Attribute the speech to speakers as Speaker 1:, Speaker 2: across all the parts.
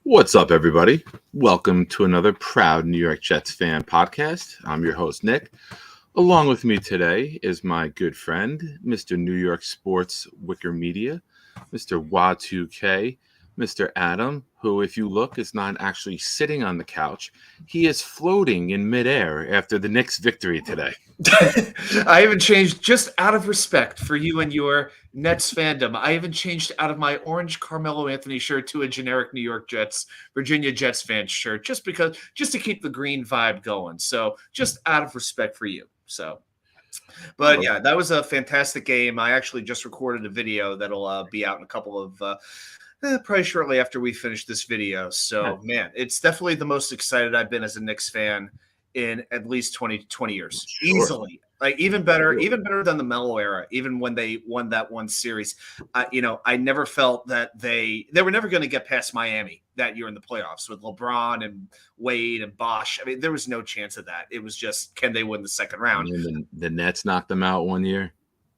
Speaker 1: What's up, everybody? Welcome to another proud New York Jets fan podcast. I'm your host, Nick. Along with me today is my good friend, Mr. New York Sports Wicker Media, Mr. WA2K, Mr. Adam, who, if you look, is not actually sitting on the couch. He is floating in midair after the Knicks' victory today.
Speaker 2: I haven't changed just out of respect for you and your Nets fandom. I haven't changed out of my orange Carmelo Anthony shirt to a generic New York Jets, Virginia Jets fan shirt, just to keep the green vibe going. So just out of respect for you. But yeah, that was a fantastic game. I actually just recorded a video that'll be out in a couple of probably shortly after we finish this video. So man, it's definitely the most excited I've been as a Knicks fan in at least 20 years. Sure. Easily. Like even better than the Melo era, even when they won that one series. I never felt that they were never going to get past Miami that year in the playoffs with LeBron and Wade and Bosh. I mean, there was no chance of that. It was just, can they win the second round?
Speaker 1: The Nets knocked them out one year.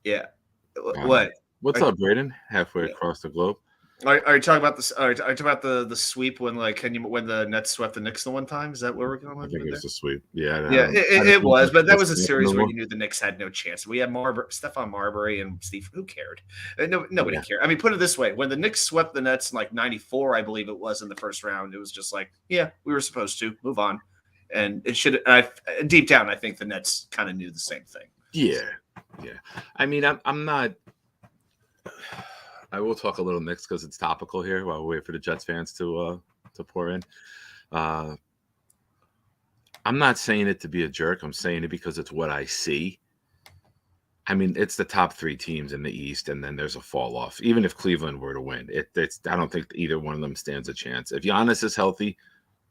Speaker 2: Yeah.
Speaker 1: What's up, Braden? Halfway across the globe.
Speaker 2: Are you talking about this? Are you talking about the sweep when when the Nets swept the Knicks the one time? Is that where we're going?
Speaker 1: I think it was the sweep. Yeah,
Speaker 2: it was, but that was a series where you knew the Knicks had no chance. We had Stephon Marbury and Steve. Who cared? Nobody cared. I mean, put it this way: when the Knicks swept the Nets in like '94, I believe it was in the first round, it was just like, yeah, we were supposed to move on, and it should. Deep down, I think the Nets kind of knew the same thing.
Speaker 1: Yeah. I mean, I'm not. I will talk a little Knicks because it's topical here while we wait for the Jets fans to pour in. I'm not saying it to be a jerk. I'm saying it because it's what I see. I mean, it's the top three teams in the East, and then there's a fall off. Even if Cleveland were to win, I don't think either one of them stands a chance. If Giannis is healthy,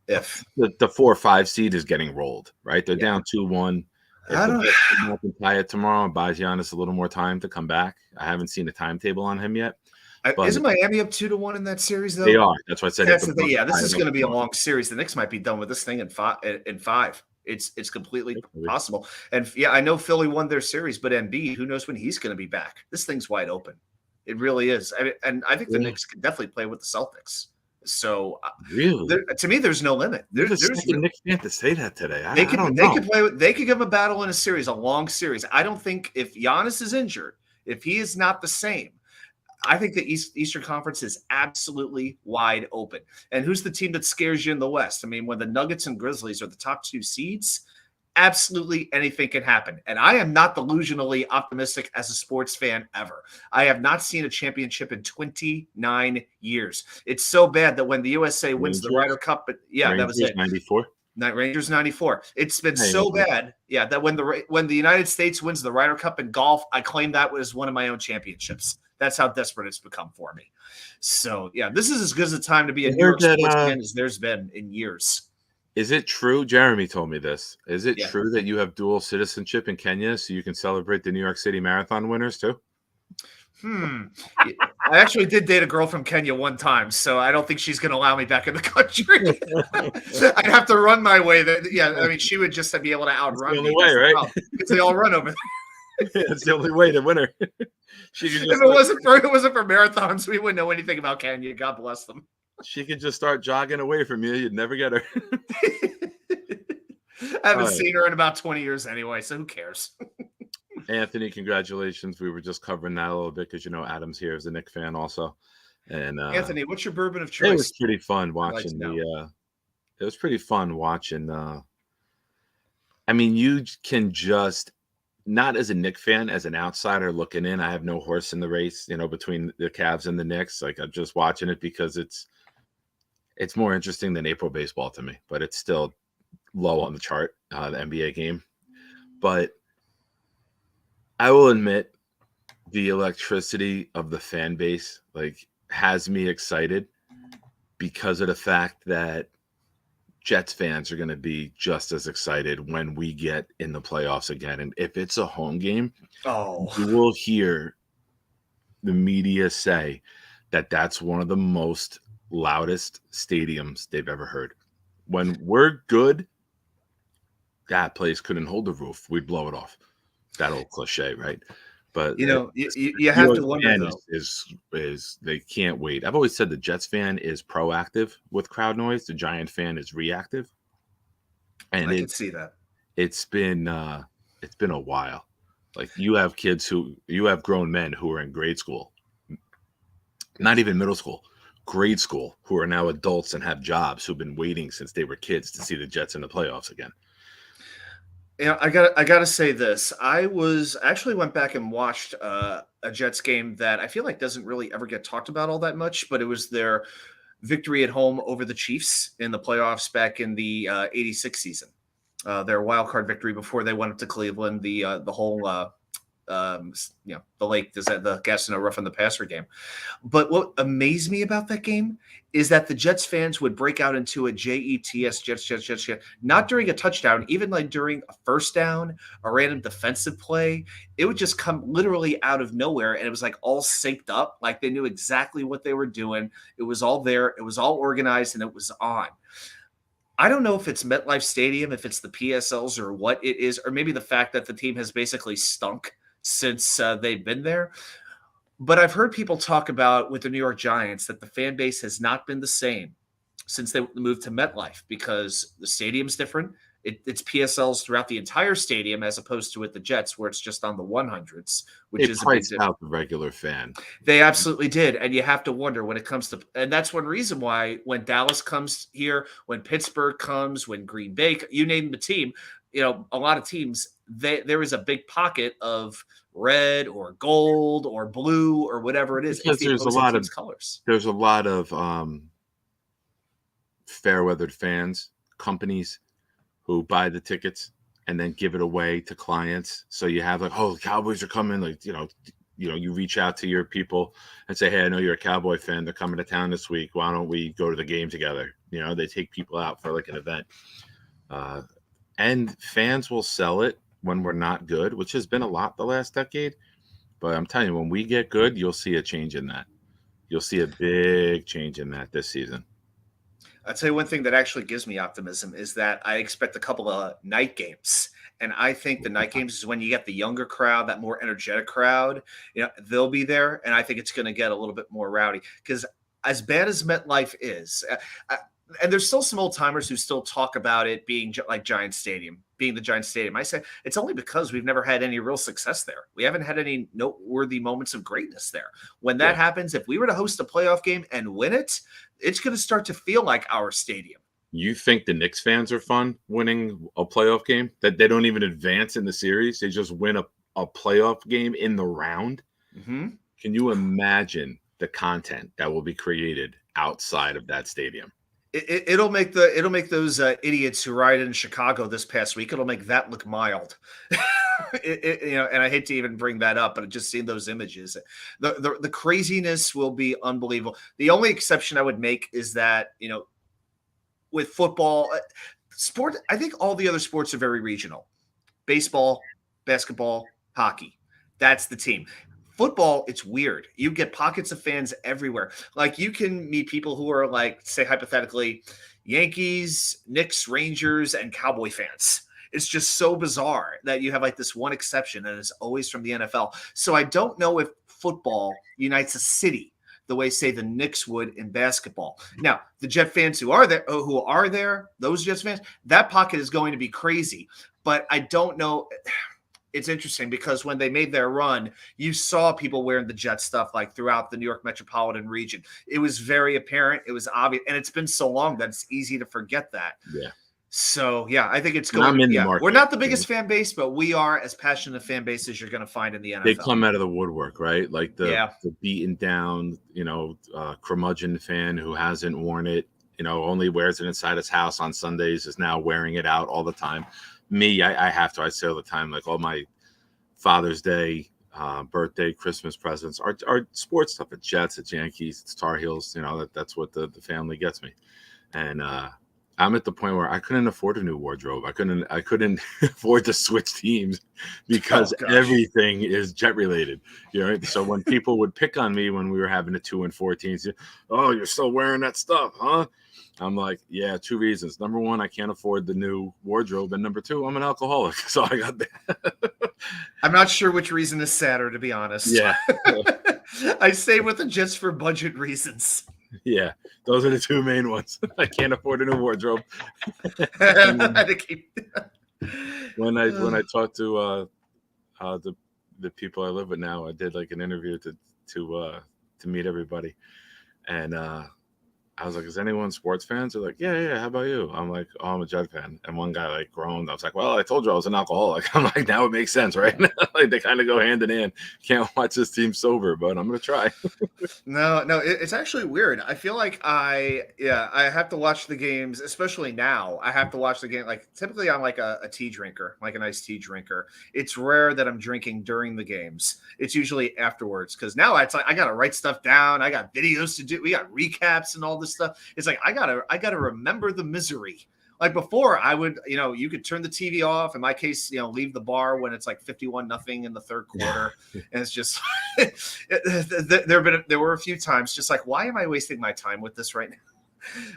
Speaker 2: if
Speaker 1: the 4 or 5 seed is getting rolled, right? They're down 2-1. I don't can tie it tomorrow and buys Giannis a little more time to come back. I haven't seen a timetable on him yet.
Speaker 2: Isn't Miami up 2-1 in that series, though?
Speaker 1: They are. That's why I said
Speaker 2: this is going to be a long series. The Knicks might be done with this thing in five. It's completely possible. And yeah, I know Philly won their series, but Embiid, who knows when he's going to be back? This thing's wide open. It really is. I think the Knicks can definitely play with the Celtics. So
Speaker 1: really,
Speaker 2: to me, there's no limit.
Speaker 1: There's a Knicks fan to say that today.
Speaker 2: They could play. They could give them a battle in a series, a long series. I don't think if Giannis is injured, if he is not the same, I think the Eastern Conference is absolutely wide open. And who's the team that scares you in the West? I mean, when the Nuggets and Grizzlies are the top 2 seeds, absolutely anything can happen. And I am not delusionally optimistic as a sports fan ever. I have not seen a championship in 29 years. It's so bad that when the USA wins the Ryder Cup, that was it.
Speaker 1: 94.
Speaker 2: Rangers 94. It's been so bad, that when the United States wins the Ryder Cup in golf, I claim that was one of my own championships. That's how desperate it's become for me. So, yeah, this is as good as a time to be a New York sports fan as there's been in years.
Speaker 1: Is it true? Jeremy told me this. Is it true that you have dual citizenship in Kenya so you can celebrate the New York City Marathon winners too?
Speaker 2: I actually did date a girl from Kenya one time, so I don't think she's going to allow me back in the country. I'd have to run my way. I mean, she would just be able to outrun me.
Speaker 1: The only way, right?
Speaker 2: Because they all run over there.
Speaker 1: It's the only way to win her.
Speaker 2: If it wasn't for marathons, we wouldn't know anything about Kenya. God bless them.
Speaker 1: She could just start jogging away from you. You'd never get her.
Speaker 2: I haven't seen her in about 20 years anyway, so who cares?
Speaker 1: Anthony, congratulations. We were just covering that a little bit because Adam's here as a Knicks fan also. And
Speaker 2: Anthony, what's your bourbon of choice?
Speaker 1: It was pretty fun watching it was pretty fun watching I mean, you can just not as a Knicks fan, as an outsider looking in. I have no horse in the race, between the Cavs and the Knicks. Like, I'm just watching it because it's more interesting than April baseball to me, but it's still low on the chart, the NBA game. But I will admit the electricity of the fan base has me excited because of the fact that Jets fans are going to be just as excited when we get in the playoffs again. And if it's a home game, you will hear the media say that that's one of the most loudest stadiums they've ever heard. When we're good, that place couldn't hold the roof. We'd blow it off. That old cliche, right? But
Speaker 2: you
Speaker 1: New
Speaker 2: have
Speaker 1: York
Speaker 2: to wonder
Speaker 1: fan
Speaker 2: though.
Speaker 1: is they can't wait. I've always said the Jets fan is proactive with crowd noise. The Giant fan is reactive, and
Speaker 2: I can see that.
Speaker 1: it's been a while. Like you have grown men who are in grade school, not even middle school, grade school, who are now adults and have jobs who've been waiting since they were kids to see the Jets in the playoffs again.
Speaker 2: Yeah, I gotta say this. I was actually went back and watched a Jets game that I feel like doesn't really ever get talked about all that much, but it was their victory at home over the Chiefs in the playoffs back in the '86 season. Their wild card victory before they went up to Cleveland. The whole the lake is at the Gastineau Roughing the Passer game. But what amazed me about that game is that the Jets fans would break out into a Jets, Jets, not during a touchdown, even like during a first down, a random defensive play. It would just come literally out of nowhere, and it was like all synced up, like they knew exactly what they were doing. It was all there, it was all organized, and it was on. I don't know if it's MetLife Stadium, if it's the PSLs or what it is, or maybe the fact that the team has basically stunk since they've been there. But I've heard people talk about with the New York Giants that the fan base has not been the same since they moved to MetLife because the stadium's different. It's PSLs throughout the entire stadium as opposed to with the Jets where it's just on the 100s, which
Speaker 1: It
Speaker 2: is a big
Speaker 1: priced
Speaker 2: difference.
Speaker 1: out the regular fan.
Speaker 2: They absolutely did. And you have to wonder when it comes to, and that's one reason why when Dallas comes here, when Pittsburgh comes, when Green Bay, you name the team, a lot of teams, there is a big pocket of red or gold or blue or whatever it is. It's
Speaker 1: Because
Speaker 2: the opposing team's colors.
Speaker 1: there's a lot of fair weathered fans, companies who buy the tickets and then give it away to clients. So you have like, oh, the Cowboys are coming. Like, you reach out to your people and say, hey, I know you're a Cowboy fan. They're coming to town this week. Why don't we go to the game together? They take people out for like an event. And fans will sell it when we're not good, which has been a lot the last decade. But I'm telling you, when we get good, you'll see a change in that. You'll see a big change in that this season.
Speaker 2: I'll tell you one thing that actually gives me optimism is that I expect a couple of night games. And I think the night games is when you get the younger crowd, that more energetic crowd, they'll be there. And I think it's going to get a little bit more rowdy because as bad as MetLife is, and there's still some old timers who still talk about it being like Giant Stadium, being the Giant Stadium. I say it's only because we've never had any real success there. We haven't had any noteworthy moments of greatness there. When that happens, if we were to host a playoff game and win it, it's going to start to feel like our stadium.
Speaker 1: You think the Knicks fans are fun winning a playoff game? That they don't even advance in the series? They just win a playoff game in the round?
Speaker 2: Mm-hmm.
Speaker 1: Can you imagine the content that will be created outside of that stadium?
Speaker 2: It'll make those idiots who rioted in Chicago this past week. It'll make that look mild, and I hate to even bring that up, but just seeing those images, the craziness will be unbelievable. The only exception I would make is that with football, sport, I think all the other sports are very regional. Baseball, basketball, hockey. That's the team. Football, it's weird. You get pockets of fans everywhere. Like you can meet people who are like, say hypothetically, Yankees, Knicks, Rangers, and Cowboy fans. It's just so bizarre that you have like this one exception, and it's always from the NFL. So I don't know if football unites a city the way, say, the Knicks would in basketball. Now, the Jet fans who are there, those Jets fans, that pocket is going to be crazy. But I don't know. It's interesting because when they made their run, you saw people wearing the Jet stuff like throughout the New York metropolitan region. It was very apparent. It was obvious. And it's been so long that it's easy to forget that.
Speaker 1: Yeah.
Speaker 2: So, yeah, I think it's going to be. We're not the biggest fan base, but we are as passionate a fan base as you're going to find in the NFL.
Speaker 1: They come out of the woodwork, right? Like the beaten down, curmudgeon fan who hasn't worn it, only wears it inside his house on Sundays is now wearing it out all the time. Me, I have to. I say all the time, like all my Father's Day, birthday, Christmas presents are sports stuff. It's Jets, it's Yankees, it's Tar Heels. That's what the family gets me. And I'm at the point where I couldn't afford a new wardrobe. I couldn't afford to switch teams because everything is Jet related. So when people would pick on me when we were having a 2-4 teams, oh, you're still wearing that stuff, huh? I'm like, yeah, 2 reasons. Number one, I can't afford the new wardrobe. And number two, I'm an alcoholic. So I got that.
Speaker 2: I'm not sure which reason is sadder, to be honest.
Speaker 1: Yeah.
Speaker 2: I stay with the Jets for budget reasons.
Speaker 1: Yeah, those are the two main ones. I can't afford a new wardrobe. When I talked to the people I live with now, I did like an interview to meet everybody, and I was like, "Is anyone sports fans?" They're like, "Yeah. How about you?" I'm like, "Oh, I'm a Jet fan." And one guy like groaned. I was like, "Well, I told you I was an alcoholic." I'm like, "Now it makes sense, right?" Like they kind of go hand in hand. Can't watch this team sober, but I'm gonna try.
Speaker 2: No, it's actually weird. I feel like I have to watch the games, especially now. I have to watch the game. Like typically, I'm like a tea drinker, like a nice tea drinker. It's rare that I'm drinking during the games. It's usually afterwards because now it's like I gotta write stuff down. I got videos to do. We got recaps and all this stuff. It's like I gotta remember the misery. Like before, I would, you could turn the TV off. In my case, leave the bar when it's like 51-0 in the third quarter, and it's just there were a few times just like, why am I wasting my time with this right now?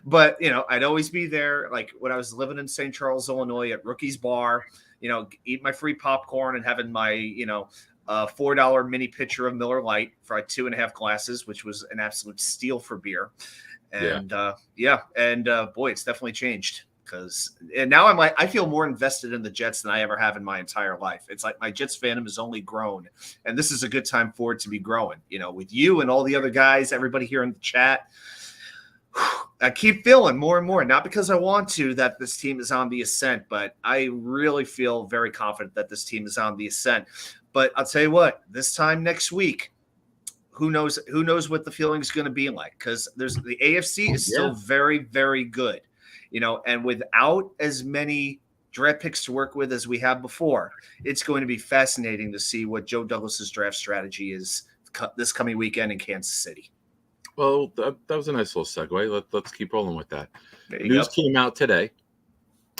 Speaker 2: But I'd always be there. Like when I was living in St. Charles, Illinois, at Rookie's Bar, eat my free popcorn and having my $4 mini pitcher of Miller Lite for like 2.5 glasses, which was an absolute steal for beer. And boy, it's definitely changed. And now I feel more invested in the Jets than I ever have in my entire life. It's like my Jets fandom has only grown, and this is a good time for it to be growing. With you and all the other guys, everybody here in the chat, I keep feeling more and more, not because I want to, that this team is on the ascent, but I really feel very confident that this team is on the ascent. But I'll tell you what, this time next week, who knows what the feeling is going to be like, because the AFC is still very, very good. And without as many draft picks to work with as we have before, it's going to be fascinating to see what Joe Douglas's draft strategy is this coming weekend in Kansas City.
Speaker 1: Well, that was a nice little segue. Let's keep rolling with that. News came out today.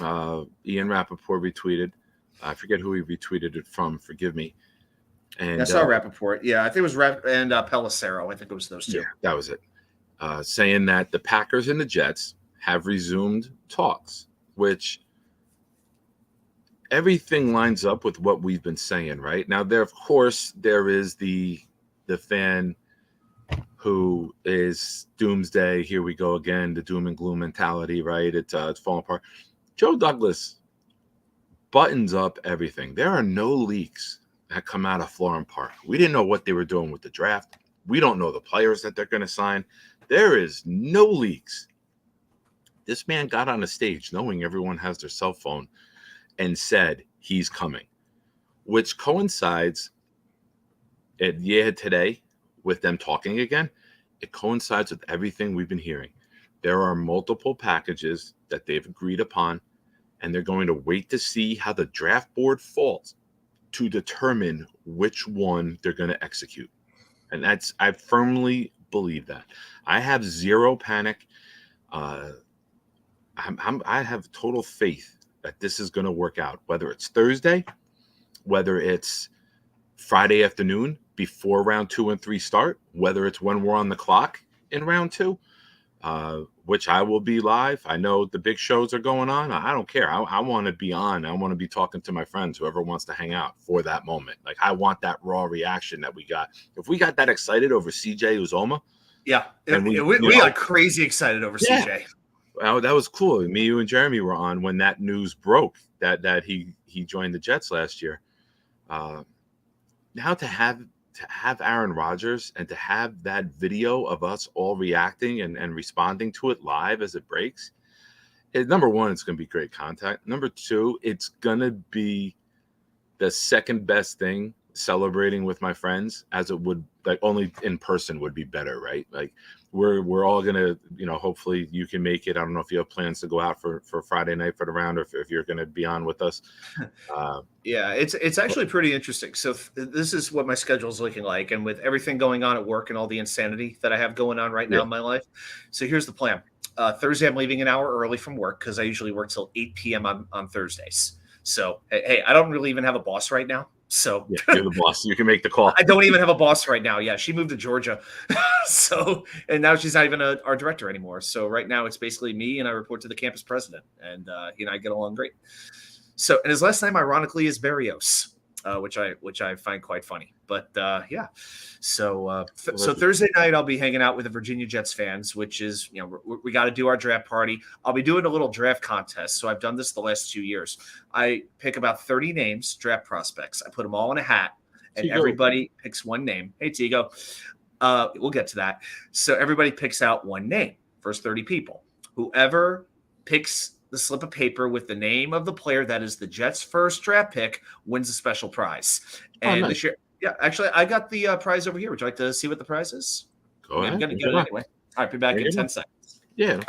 Speaker 1: Ian Rappaport retweeted. I forget who he retweeted it from. Forgive me. And
Speaker 2: I saw Rappaport. Yeah, I think it was and Pelissero. I think it was those two.
Speaker 1: Yeah, that was it. Saying that the Packers and the Jets have resumed talks, which everything lines up with what we've been saying, right? Now, there is the fan who is doomsday. Here we go again, the doom and gloom mentality, right? It's falling apart. Joe Douglas buttons up everything. There are no leaks that come out of Florham Park. We didn't know what they were doing with the draft. We don't know the players that they're going to sign. There is no leaks. This man got on a stage knowing everyone has their cell phone and said he's coming, which coincides today with them talking again. It coincides with everything we've been hearing. There are multiple packages that they've agreed upon, and they're going to wait to see how the draft board falls to determine which one they're going to execute. And I firmly believe that. I have zero panic. I have total faith that this is going to work out, whether it's Thursday, whether it's Friday afternoon before round 2 and 3 start, whether it's when we're on the clock in round 2, which I will be live. I know the big shows are going on. I don't care. I want to be on. I want to be talking to my friends, whoever wants to hang out for that moment. Like, I want that raw reaction that we got. If we got that excited over CJ Uzomah.
Speaker 2: Yeah. We got crazy excited over CJ.
Speaker 1: Well, that was cool. Me, you, and Jeremy were on when that news broke that he joined the Jets last year. Now to have Aaron Rodgers and to have that video of us all reacting and responding to it live as it breaks, number one, it's going to be great content. Number two, it's going to be the second best thing celebrating with my friends, as it would, like, only in person would be better, right? Like, we're all gonna, hopefully you can make it. I don't know if you have plans to go out for Friday night for the round, or if you're gonna be on with us.
Speaker 2: Yeah, it's actually pretty interesting. So this is what my schedule is looking like, and with everything going on at work and all the insanity that I have going on right now in my life. So here's the plan. Thursday, I'm leaving an hour early from work because I usually work till 8 p.m. on Thursdays. So hey, I don't really even have a boss right now. So
Speaker 1: you're the boss. You can make the call.
Speaker 2: I don't even have a boss right now. Yeah, she moved to Georgia. And now she's not even our director anymore. So right now it's basically me, and I report to the campus president, and I get along great. So, and his last name, ironically, is Berrios. which I find quite funny. But yeah, so Thursday night I'll be hanging out with the Virginia Jets fans, which is we got to do our draft party. I'll be doing a little draft contest. So I've done this the last 2 years. I pick about 30 names, draft prospects. I put them all in a hat, and everybody picks one name. Hey, Tigo. We'll get to that. So everybody picks out one name. First 30 people. Whoever picks the slip of paper with the name of the player that is the Jets' first draft pick wins a special prize. And this year, actually, I got the prize over here. Would you like to see what the prize is?
Speaker 1: Go ahead.
Speaker 2: I'm going to get it anyway. All right, be back in 10 seconds.
Speaker 1: Yeah.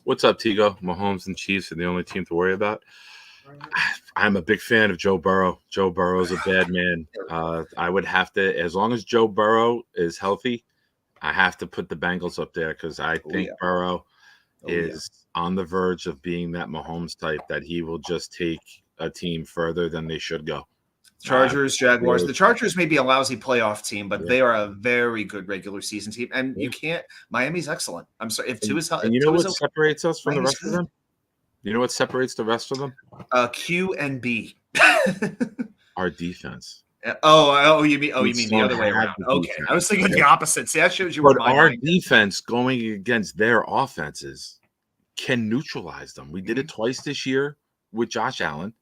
Speaker 1: What's up, Tigo? Mahomes and Chiefs are the only team to worry about. I'm a big fan of Joe Burrow. Joe Burrow's a bad man. I would have to, as long as Joe Burrow is healthy, I have to put the Bengals up there because I think Burrow is on the verge of being that Mahomes type that he will just take a team further than they should go.
Speaker 2: Chargers, Jaguars. The Chargers may be a lousy playoff team, but they are a very good regular season team. And you can't – Miami's excellent. I'm sorry. If two is healthy –
Speaker 1: and you know what separates us from the rest of them? You know what separates the rest of them?
Speaker 2: Q and B.
Speaker 1: Our defense.
Speaker 2: You mean the other way around? Okay, I was thinking the opposite. See, that shows you where
Speaker 1: our defense going against their offenses can neutralize them. We did it twice this year with Josh Allen.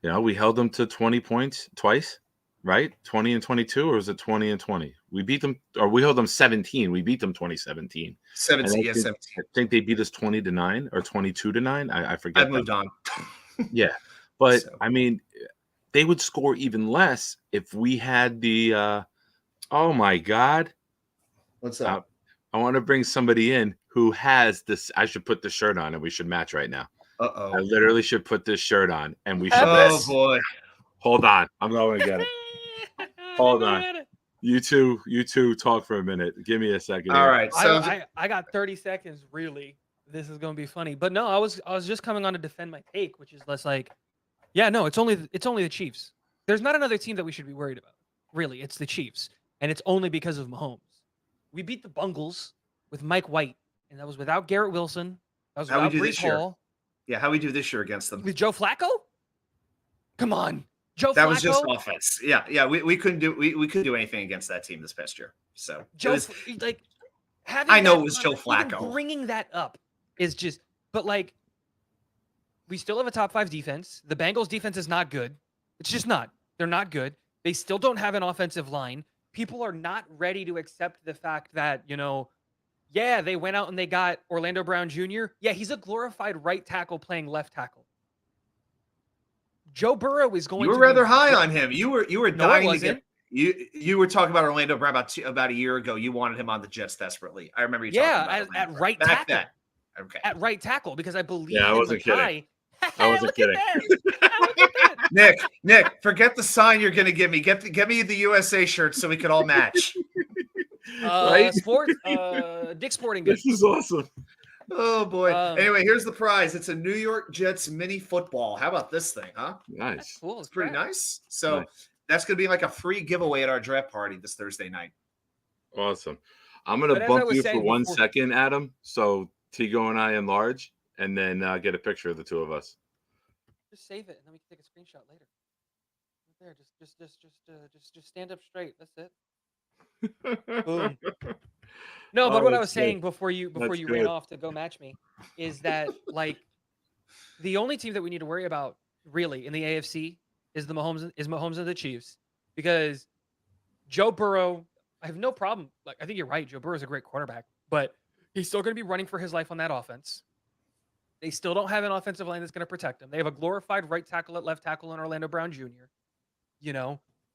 Speaker 1: We held them to 20 points twice, right? 20 and 22, or was it 20 and 20? We beat them, or we held them 17. We beat them 2017.
Speaker 2: 17.
Speaker 1: I think they beat us 20-9 or 22-9. I forget.
Speaker 2: I've moved on.
Speaker 1: Yeah, but I mean, they would score even less if we had the. Oh my God!
Speaker 2: What's up?
Speaker 1: I want to bring somebody in who has this. I should put the shirt on, and we should match right now. I literally should put this shirt on, and we should.
Speaker 2: Oh boy!
Speaker 1: Hold on, I'm going to get it. Hold on. You two talk for a minute. Give me a second.
Speaker 2: All right. So
Speaker 3: I got 30 seconds. Really, this is going to be funny. But no, I was just coming on to defend my take, which is less like, yeah, no, it's only the Chiefs. There's not another team that we should be worried about. Really, it's the Chiefs, and it's only because of Mahomes. We beat the Bungles with Mike White, and that was without Garrett Wilson. That was without Breece Hall.
Speaker 2: Yeah, how we do this year against them
Speaker 3: with Joe Flacco? Come on.
Speaker 2: That was just offense. Yeah. We couldn't do anything against that team this past year. So
Speaker 3: I
Speaker 2: know it was Joe Flacco.
Speaker 3: Bringing that up is just, but we still have a top 5 defense. The Bengals defense is not good. It's just not. They're not good. They still don't have an offensive line. People are not ready to accept the fact that they went out and they got Orlando Brown Jr. Yeah, he's a glorified right tackle playing left tackle. Joe Burrow is going.
Speaker 2: You were rather high on him. You were dying to get. You were talking about Orlando Brown about a year ago. You wanted him on the Jets desperatly. I remember you talking about
Speaker 3: at right tackle.
Speaker 2: Then. Okay.
Speaker 3: At right tackle because I believe.
Speaker 1: Yeah, I wasn't kidding. I wasn't kidding.
Speaker 2: Nick, forget the sign you're going to give me. Get me the USA shirt so we can all match.
Speaker 1: Right?
Speaker 3: Sports. Dick Sporting Goods.
Speaker 1: This is awesome.
Speaker 2: Oh boy! Anyway, here's the prize. It's a New York Jets mini football. How about this thing, huh?
Speaker 1: Nice.
Speaker 3: That's cool.
Speaker 2: It's pretty nice. So that's going to be like a free giveaway at our draft party this Thursday night.
Speaker 1: Awesome. I'm going to bump you for 1 second, Adam. So Tigo and I enlarge, and then get a picture of the two of us.
Speaker 3: Just save it, and then we can take a screenshot later. Right there, just stand up straight. That's it. Boom. No, but what I was saying before you ran off to go match me is that the only team that we need to worry about really in the AFC is Mahomes and the Chiefs, because Joe Burrow, I have no problem. I think you're right. Joe Burrow is a great quarterback, but he's still going to be running for his life on that offense. They still don't have an offensive line that's going to protect him. They have a glorified right tackle at left tackle in Orlando Brown Jr.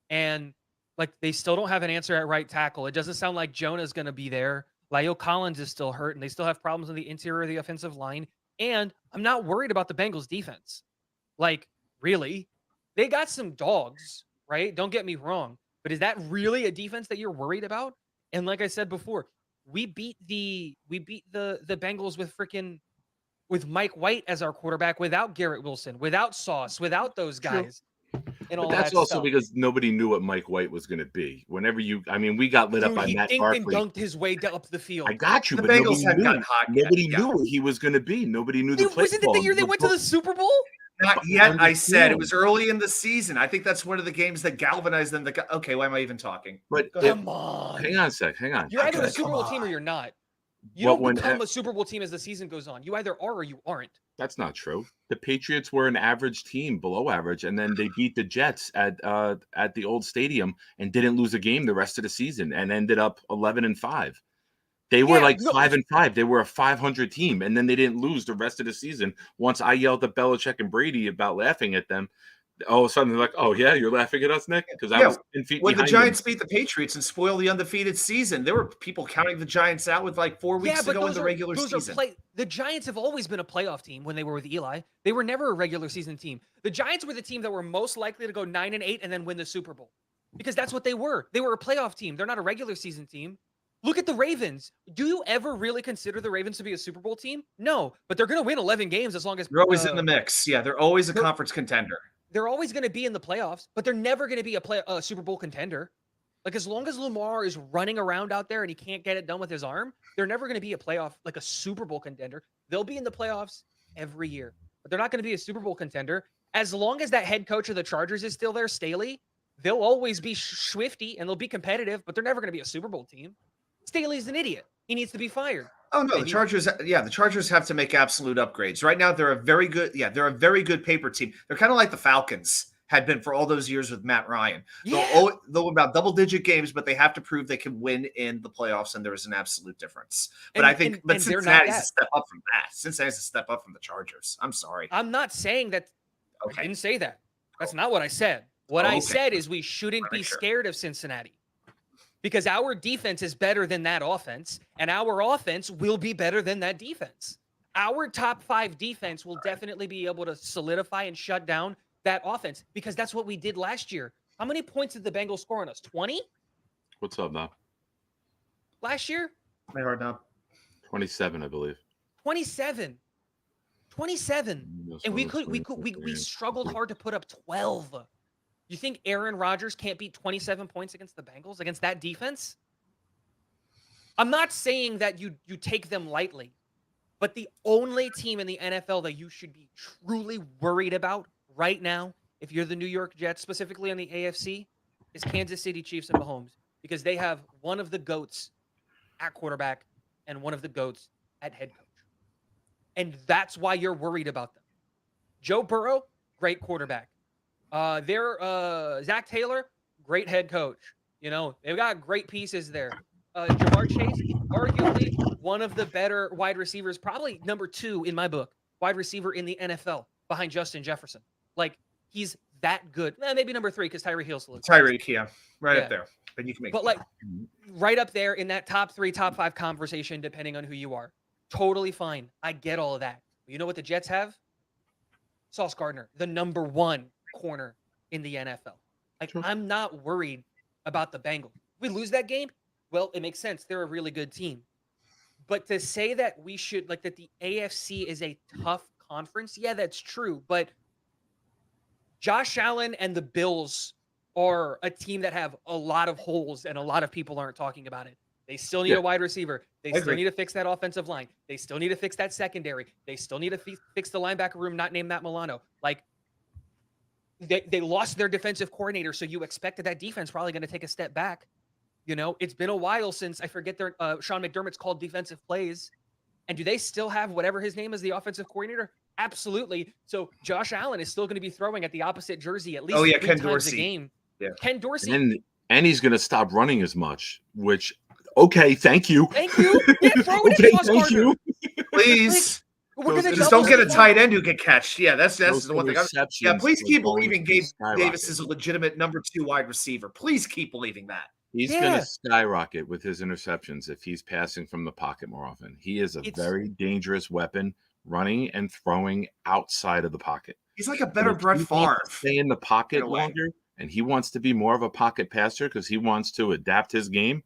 Speaker 3: And they still don't have an answer at right tackle. It doesn't sound like Jonah's going to be there. La'el Collins is still hurt, and they still have problems on the interior of the offensive line. And I'm not worried about the Bengals defense. Really? They got some dogs, right? Don't get me wrong. But is that really a defense that you're worried about? And like I said before, we beat the Bengals with Mike White as our quarterback, without Garrett Wilson, without Sauce, without those guys.
Speaker 1: But that's also stuff. Because nobody knew what Mike White was going to be. We got lit up by Matt Barkley.
Speaker 3: He dunked his way up the field.
Speaker 1: I got you,
Speaker 2: the
Speaker 1: but
Speaker 2: Bengals had gotten hot.
Speaker 1: Nobody knew what he was going to be. Nobody knew the play.
Speaker 3: Wasn't it the year they went to the Super Bowl?
Speaker 2: Not yet, I said. It
Speaker 1: Understand.
Speaker 2: was early in the season. I think that's one of the games that galvanized them. Okay, why am I even talking?
Speaker 1: But
Speaker 2: Go ahead.
Speaker 3: Come on.
Speaker 1: hang on a sec. Hang on.
Speaker 3: You're either a
Speaker 2: Okay,
Speaker 3: Super
Speaker 2: come
Speaker 3: Bowl team or
Speaker 2: on.
Speaker 3: you're not. You
Speaker 1: Well,
Speaker 3: don't
Speaker 1: when
Speaker 3: become a Super Bowl team as the season goes on. You either are or you aren't.
Speaker 1: That's not true. The Patriots were an average team, below average, and then they beat the Jets at the old stadium and didn't lose a game the rest of the season and ended up 11-5. They were
Speaker 3: Yeah,
Speaker 1: like
Speaker 3: no,
Speaker 1: 5-5. They were a 500 team, and then they didn't lose the rest of the season. Once I yelled at Belichick and Brady about laughing at them, all of a sudden they're like, "Oh yeah, you're laughing at us, Nick?" Because I
Speaker 2: Yeah,
Speaker 1: was 10 feet
Speaker 2: when the
Speaker 1: behind them.
Speaker 2: Giants beat the Patriots and spoiled the undefeated season, there were people counting the Giants out with like 4 weeks to go in the regular season.
Speaker 3: The Giants have always been a playoff team when they were with Eli. They were never a regular season team. The Giants were the team that were most likely to go 9-8 and then win the Super Bowl because that's what they were. They were a playoff team. They're not a regular season team. Look at the Ravens. Do you ever really consider the Ravens to be a Super Bowl team? No, but they're going to win 11 games as long as
Speaker 2: They're always in the mix. Yeah, they're always a conference contender.
Speaker 3: They're always going to be in the playoffs, but they're never going to be a Super Bowl contender. Like as long as Lamar is running around out there and he can't get it done with his arm, they're never going to be a playoff, like a Super Bowl contender. They'll be in the playoffs every year, but they're not going to be a Super Bowl contender. As long as that head coach of the Chargers is still there, Staley, they'll always be swifty and they'll be competitive, but they're never going to be a Super Bowl team. Staley's an idiot. He needs to be fired.
Speaker 2: Oh no, the Chargers. Yeah, the Chargers have to make absolute upgrades. Right now, they're a very good. Yeah, they're a very good paper team. They're kind of like the Falcons had been for all those years with Matt Ryan.
Speaker 3: Yeah.
Speaker 2: They'll about double-digit games, but they have to prove they can win in the playoffs, and there is an absolute difference. But I think, but Cincinnati's a step up from that. Cincinnati's a step up from the Chargers. I'm sorry.
Speaker 3: I'm not saying that.
Speaker 2: Okay.
Speaker 3: I didn't say that. That's not what I said. What I said is we shouldn't be scared of Cincinnati. Because our defense is better than that offense, and our offense will be better than that defense. Our top 5 defense will definitely be able to solidify and shut down that offense because that's what we did last year. How many points did the Bengals score on us? 20?
Speaker 1: What's up now?
Speaker 3: Last year?
Speaker 2: My hard now.
Speaker 1: 27, I believe.
Speaker 3: 27. And we struggled hard to put up 12. You think Aaron Rodgers can't beat 27 points against the Bengals, against that defense? I'm not saying that you take them lightly, but the only team in the NFL that you should be truly worried about right now, if you're the New York Jets, specifically on the AFC, is Kansas City Chiefs and Mahomes, because they have one of the GOATs at quarterback and one of the GOATs at head coach. And that's why you're worried about them. Joe Burrow, great quarterback. Zach Taylor, great head coach. You know, they've got great pieces there. Jamar Chase, arguably one of the better wide receivers, probably number 2 in my book, wide receiver in the NFL behind Justin Jefferson. Like, he's that good. Maybe number 3 because Tyreek Hill's
Speaker 2: Tyreek, yeah, up there. But you can make.
Speaker 3: But like, right up there in that top 3, top 5 conversation, depending on who you are. Totally fine. I get all of that. You know what the Jets have? Sauce Gardner, the number 1 corner in the NFL. Like, I'm not worried about the Bengals. If we lose that game, well, it makes sense. They're a really good team. But to say that we should, like, that the AFC is a tough conference, yeah, that's true. But Josh Allen and the Bills are a team that have a lot of holes and a lot of people aren't talking about it. They still need a wide receiver. They still need to fix that offensive line. They still need to fix that secondary. They still need to fix the linebacker room, not named Matt Milano. Like, they lost their defensive coordinator, so you expected that defense probably going to take a step back. You know, it's been a while since, I forget their Sean McDermott's called defensive plays. And do they still have whatever his name is, the offensive coordinator? Absolutely. So Josh Allen is still going to be throwing at the opposite jersey at least 3
Speaker 2: Ken
Speaker 3: times
Speaker 2: Dorsey.
Speaker 3: a game.
Speaker 2: Yeah.
Speaker 3: Ken Dorsey.
Speaker 1: And he's going to stop running as much, which, okay, thank you.
Speaker 3: Thank you. Yeah, throw it
Speaker 1: Okay,
Speaker 3: at Sauce
Speaker 1: thank
Speaker 3: Gardner.
Speaker 1: you.
Speaker 2: Please.
Speaker 3: We're gonna
Speaker 2: Just
Speaker 3: double
Speaker 2: don't get a
Speaker 3: Saquon.
Speaker 2: tight end who can catch. Yeah, that's
Speaker 1: Those
Speaker 2: the one thing.
Speaker 1: interceptions
Speaker 2: Yeah, please
Speaker 1: were
Speaker 2: keep
Speaker 1: going
Speaker 2: believing
Speaker 1: to
Speaker 2: Gabe
Speaker 1: skyrocket.
Speaker 2: Davis is a legitimate number 2 wide receiver. Please keep believing that.
Speaker 1: He's going to skyrocket with his interceptions if he's passing from the pocket more often. He is a very dangerous weapon running and throwing outside of the pocket.
Speaker 2: He's like a better
Speaker 1: If
Speaker 2: Brett
Speaker 1: he wants
Speaker 2: Favre.
Speaker 1: to stay in the pocket
Speaker 2: in a way.
Speaker 1: longer, and he wants to be more of a pocket passer because he wants to adapt his game,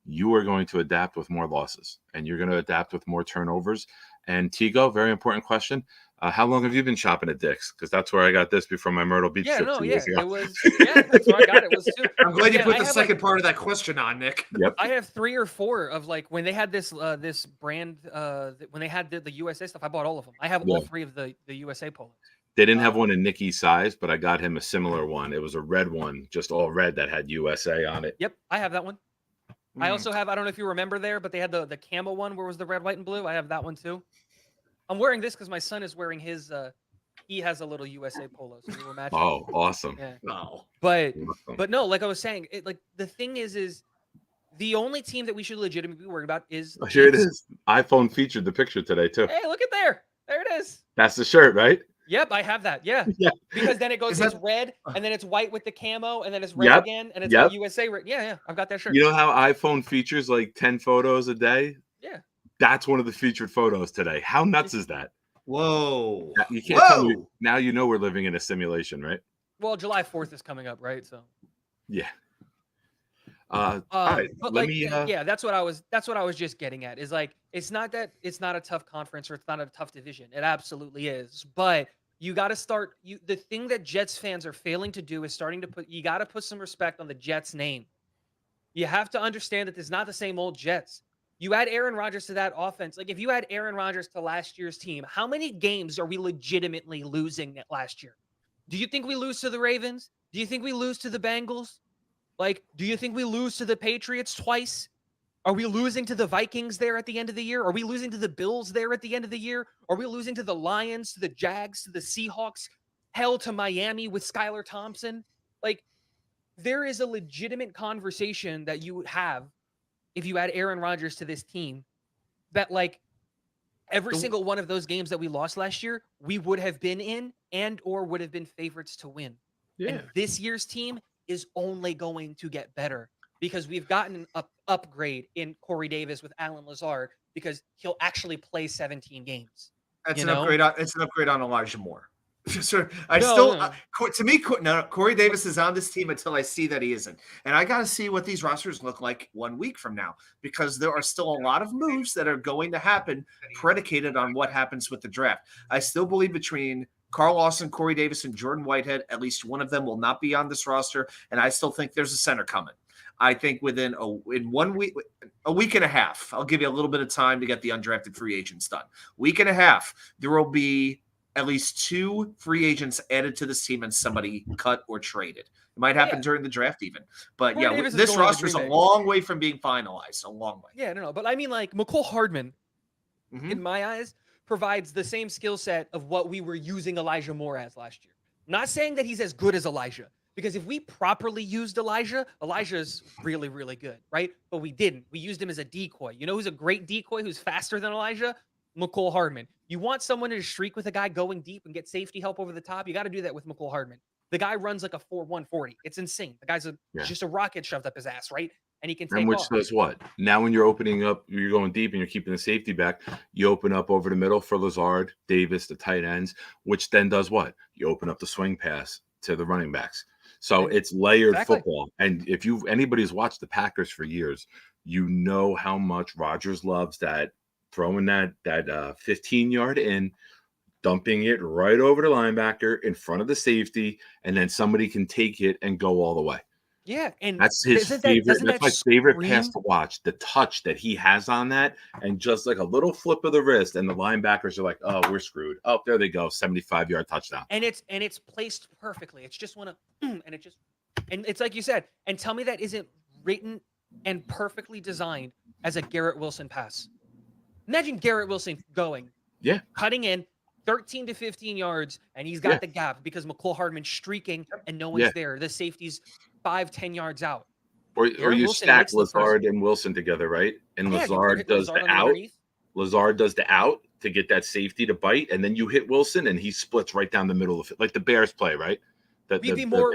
Speaker 1: you are going to adapt with more losses, and you're going to adapt with more turnovers. And Tigo, very important question. How long have you been shopping at Dick's? Because that's where I got this before my Myrtle Beach trip 2 years ago.
Speaker 3: It was. Yeah, that's where I got it. Was too.
Speaker 2: I'm glad you
Speaker 3: Yeah,
Speaker 2: put
Speaker 3: I
Speaker 2: the
Speaker 3: have,
Speaker 2: second part of that question on, Nick.
Speaker 1: Yep.
Speaker 3: I have 3 or 4 of, like, when they had this this brand when they had the USA stuff. I bought all of them. I have all 3 of the USA polos.
Speaker 1: They didn't have one in Nicky's size, but I got him a similar one. It was a red one, just all red that had USA on it.
Speaker 3: Yep, I have that one. I
Speaker 2: Mm.
Speaker 3: also have, I don't know if you remember there, but they had the camo one where it was the red, white, and blue. I have that one too. I'm wearing this because my son is wearing his, he has a little USA polo, so we were matching.
Speaker 1: Oh, awesome.
Speaker 3: Yeah.
Speaker 2: Oh.
Speaker 3: But
Speaker 1: Awesome.
Speaker 3: no, like I was saying, like the thing is the only team that we should legitimately be worried about is
Speaker 1: Oh, here it
Speaker 3: Chiefs.
Speaker 1: is. iPhone featured the picture today too.
Speaker 3: Hey, look at there. There it is.
Speaker 1: That's the shirt, right?
Speaker 3: Yep, I have that. Yeah.
Speaker 1: Yeah.
Speaker 3: Because then it goes,
Speaker 2: Is
Speaker 3: it's
Speaker 2: that-
Speaker 3: red, and then it's white with the camo, and then it's red
Speaker 1: Yep,
Speaker 3: again, and it's
Speaker 1: yep.
Speaker 3: got USA. Yeah, I've got that shirt.
Speaker 1: You know how iPhone features like 10 photos a day?
Speaker 3: Yeah.
Speaker 1: That's one of the featured photos today. How nuts is that?
Speaker 2: Whoa.
Speaker 1: You can't tell me.
Speaker 2: Whoa.
Speaker 1: Now you know we're living in a simulation, right?
Speaker 3: Well, July 4th is coming up, right? So.
Speaker 1: Yeah. All right.
Speaker 3: But
Speaker 1: Let
Speaker 3: like,
Speaker 1: me.
Speaker 3: yeah, that's what I was just getting at. Is like, it's not that it's not a tough conference or it's not a tough division. It absolutely is. But you got to start. The thing that Jets fans are failing to do is starting to put. You got to put some respect on the Jets name. You have to understand that it's not the same old Jets. You add Aaron Rodgers to that offense. Like if you add Aaron Rodgers to last year's team, how many games are we legitimately losing last year? Do you think we lose to the Ravens? Do you think we lose to the Bengals? Like, do you think we lose to the Patriots twice? Are we losing to the Vikings there at the end of the year? Are we losing to the Bills there at the end of the year? Are we losing to the Lions, to the Jags, to the Seahawks? Hell, to Miami with Skylar Thompson? Like, there is a legitimate conversation that you would have if you add Aaron Rodgers to this team that, like, every single one of those games that we lost last year, we would have been in and or would have been favorites to win.
Speaker 1: Yeah.
Speaker 3: And this year's team is only going to get better because we've gotten an upgrade in Corey Davis with Alan Lazard because he'll actually play 17 games.
Speaker 2: That's
Speaker 3: You
Speaker 2: an
Speaker 3: know?
Speaker 2: upgrade. It's an upgrade on Elijah Moore. So
Speaker 3: No.
Speaker 2: To me, Corey Davis is on this team until I see that he isn't, and I got to see what these rosters look like 1 week from now because there are still a lot of moves that are going to happen predicated on what happens with the draft. I still believe between Carl Lawson, Corey Davis, and Jordan Whitehead, at least one of them will not be on this roster, and I still think there's a center coming. I think in 1 week, a week and a half, I'll give you a little bit of time to get the undrafted free agents done. Week and a half, there will be at least 2 free agents added to this team and somebody cut or traded. It might happen during the draft even. But
Speaker 3: Corey Davis is
Speaker 2: this
Speaker 3: going to
Speaker 2: roster is a
Speaker 3: Green Bay.
Speaker 2: long way from being finalized. A long way.
Speaker 3: Yeah, no. But I mean, like, McCole Hardman,
Speaker 2: Mhm.
Speaker 3: in my eyes, provides the same skill set of what we were using Elijah Moore as last year. I'm not saying that he's as good as Elijah, because if we properly used Elijah's really, really good, right? But we didn't. We used him as a decoy. You know who's a great decoy who's faster than Elijah? McCole Hardman. You want someone to streak with a guy going deep and get safety help over the top? You got to do that with McCole Hardman. The guy runs like a 4.140. It's insane. The guy's just a rocket shoved up his ass, right? And he can take
Speaker 1: And which
Speaker 3: off.
Speaker 1: does what? Now when you're opening up, you're going deep and you're keeping the safety back, you open up over the middle for Lazard, Davis, the tight ends, which then does what? You open up the swing pass to the running backs. So it's layered football. And if anybody's watched the Packers for years, you know how much Rodgers loves that throwing that 15-yard in, dumping it right over the linebacker in front of the safety, and then somebody can take it and go all the way.
Speaker 3: Yeah, and
Speaker 1: that's his favorite. That's my favorite pass to watch. The touch that he has on that, and just like a little flip of the wrist, and the linebackers are like, "Oh, we're screwed." Oh, there they go, 75-yard touchdown.
Speaker 3: And it's placed perfectly. It's just and it's like you said. And tell me that isn't written and perfectly designed as a Garrett Wilson pass. Imagine Garrett Wilson cutting in 13 to 15 yards, and he's got the gap because McCole Hardman's streaking and no one's there. The safety's 5-10 yards out.
Speaker 1: Or you Wilson stack Lazard and Wilson together, right? And Lazard does the out. Lazard does the out to get that safety to bite, and then you hit Wilson, and he splits right down the middle of it, like the Bears play, right?
Speaker 3: We'd be more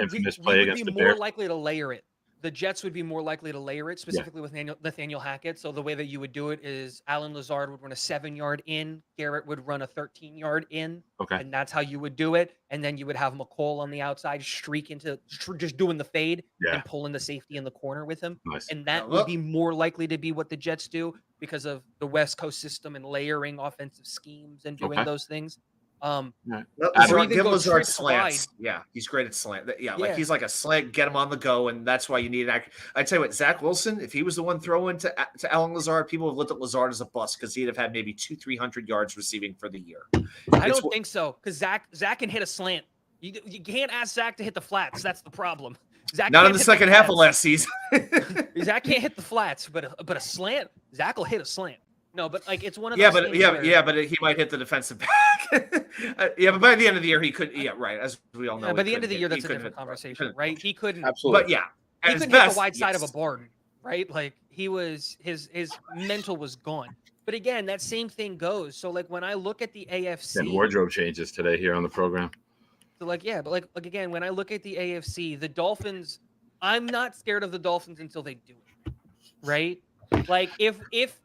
Speaker 3: likely to layer it. The Jets would be more likely to layer it, specifically with Nathaniel Hackett. So the way that you would do it is Alan Lazard would run a 7-yard in, Garrett would run a 13-yard in, and that's how you would do it. And then you would have McCole on the outside streak into just doing the fade and pulling the safety in the corner with him.
Speaker 1: Nice.
Speaker 3: And that would be more likely to be what the Jets do because of the West Coast system and layering offensive schemes and doing those things.
Speaker 1: Right.
Speaker 2: Lazard,
Speaker 3: even
Speaker 2: give
Speaker 3: go
Speaker 2: Lazard
Speaker 3: trips
Speaker 2: slants. Yeah, he's great at slant. Yeah, like
Speaker 3: Yeah.
Speaker 2: he's like a slant, get him on the go, and that's why you need an I'd tell you what, Zach Wilson, if he was the one throwing to Alan Lazard, people have looked at Lazard as a bust because he'd have had maybe 200-300 yards receiving for the year.
Speaker 3: I don't think so, because Zach can hit a slant. You can't ask Zach to hit the flats. That's the problem. Zach
Speaker 2: Not in the second half of last season.
Speaker 3: Zach can't hit the flats, but a slant, Zach will hit a slant. No, but like it's one of
Speaker 2: yeah,
Speaker 3: those
Speaker 2: but
Speaker 3: things
Speaker 2: but he might hit the defensive back. Yeah, but by the end of the year, he could. Yeah, right. As we all know,
Speaker 3: by the end of the year, that's a different conversation, right? He couldn't.
Speaker 1: Absolutely.
Speaker 2: But yeah,
Speaker 3: he couldn't hit the wide side of a barn, right? Like he was his mental was gone. But again, that same thing goes. So like when I look at the AFC,
Speaker 1: and wardrobe changes today here on the program.
Speaker 3: So like yeah, but like again, when I look at the AFC, the Dolphins, I'm not scared of the Dolphins until they do it, right? Like if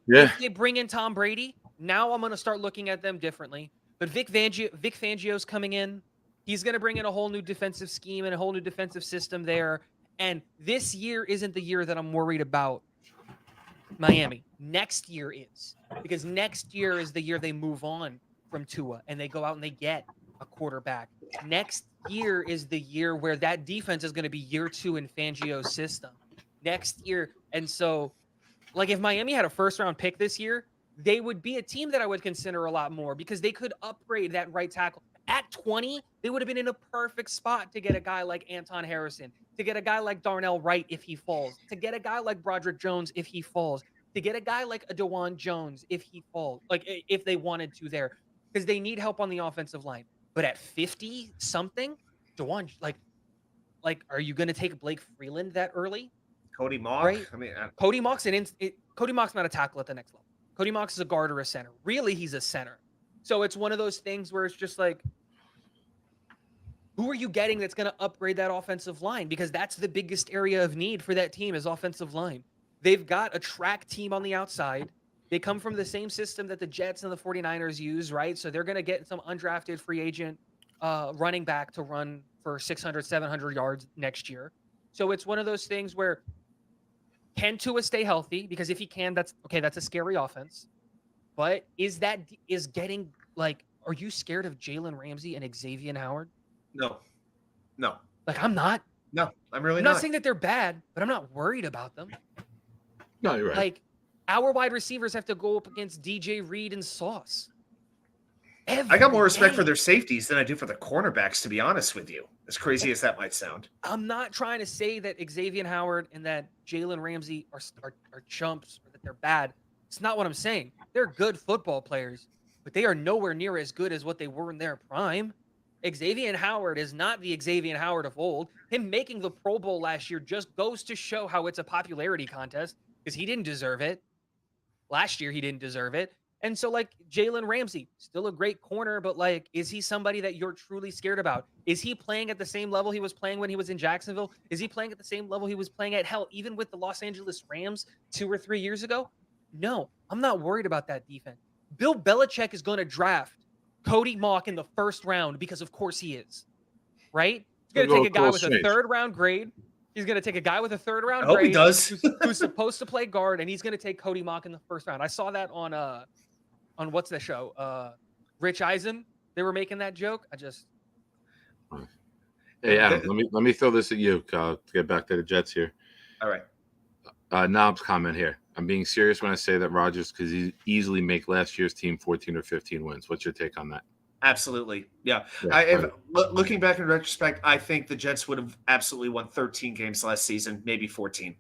Speaker 3: they bring in Tom Brady, now I'm going to start looking at them differently. But Vic Fangio's coming in. He's going to bring in a whole new defensive scheme and a whole new defensive system there. And this year isn't the year that I'm worried about Miami. Next year is, because next year is the year they move on from Tua and they go out and they get a quarterback. Next year is the year where that defense is going to be year 2 in Fangio's system. Next year. And so like if Miami had a first round pick this year, they would be a team that I would consider a lot more because they could upgrade that right tackle. At 20, they would have been in a perfect spot to get a guy like Anton Harrison, to get a guy like Darnell Wright if he falls, to get a guy like Broderick Jones if he falls, to get a guy like a DeJuan Jones if he falls, like if they wanted to there, because they need help on the offensive line. But at 50 something, DeJuan, like are you going to take Blake Freeland that early?
Speaker 2: Cody Mauch.
Speaker 3: Right?
Speaker 2: I mean,
Speaker 3: Cody Mauch's Cody Mauch's not a tackle at the next level. Cody Mauch is a guard or a center. Really, he's a center. So it's one of those things where it's just like, who are you getting that's going to upgrade that offensive line? Because that's the biggest area of need for that team is offensive line. They've got a track team on the outside. They come from the same system that the Jets and the 49ers use, right? So they're going to get some undrafted free agent running back to run for 600, 700 yards next year. So it's one of those things where can Tua stay healthy? Because if he can, that's okay. That's a scary offense. But is getting like, are you scared of Jalen Ramsey and Xavier Howard?
Speaker 2: No.
Speaker 3: Like I'm not.
Speaker 2: No, I'm really
Speaker 3: I'm
Speaker 2: not.
Speaker 3: not saying that they're bad, but I'm not worried about them.
Speaker 1: No, you're right.
Speaker 3: Like our wide receivers have to go up against DJ Reed and Sauce.
Speaker 2: I got more respect for their safeties than I do for the cornerbacks, to be honest with you. As crazy as that might sound.
Speaker 3: I'm not trying to say that Xavier Howard and that Jalen Ramsey are chumps or that they're bad. It's not what I'm saying. They're good football players, but they are nowhere near as good as what they were in their prime. Xavier Howard is not the Xavier Howard of old. Him making the Pro Bowl last year just goes to show how it's a popularity contest because he didn't deserve it. Last year, he didn't deserve it. And so, like, Jalen Ramsey, still a great corner, but, like, is he somebody that you're truly scared about? Is he playing at the same level he was playing when he was in Jacksonville? Is he playing at the same level he was playing at, hell, even with the Los Angeles Rams 2 or 3 years ago? No, I'm not worried about that defense. Bill Belichick is going to draft Cody Mauch in the first round because, of course, he is, right? He's going to take a guy with a third-round grade. He's going to take a guy with a third-round grade.
Speaker 2: I hope he does.
Speaker 3: who's supposed to play guard, and he's going to take Cody Mauch in the first round. I saw that on what's the show? Rich Eisen. They were making that joke.
Speaker 1: Hey, Adam, let me throw this at you to get back to the Jets here.
Speaker 2: All right.
Speaker 1: Knob's comment here. I'm being serious when I say that Rodgers could easily make last year's team 14 or 15 wins. What's your take on that?
Speaker 2: Absolutely. Yeah. Looking back in retrospect, I think the Jets would have absolutely won 13 games last season, maybe 14.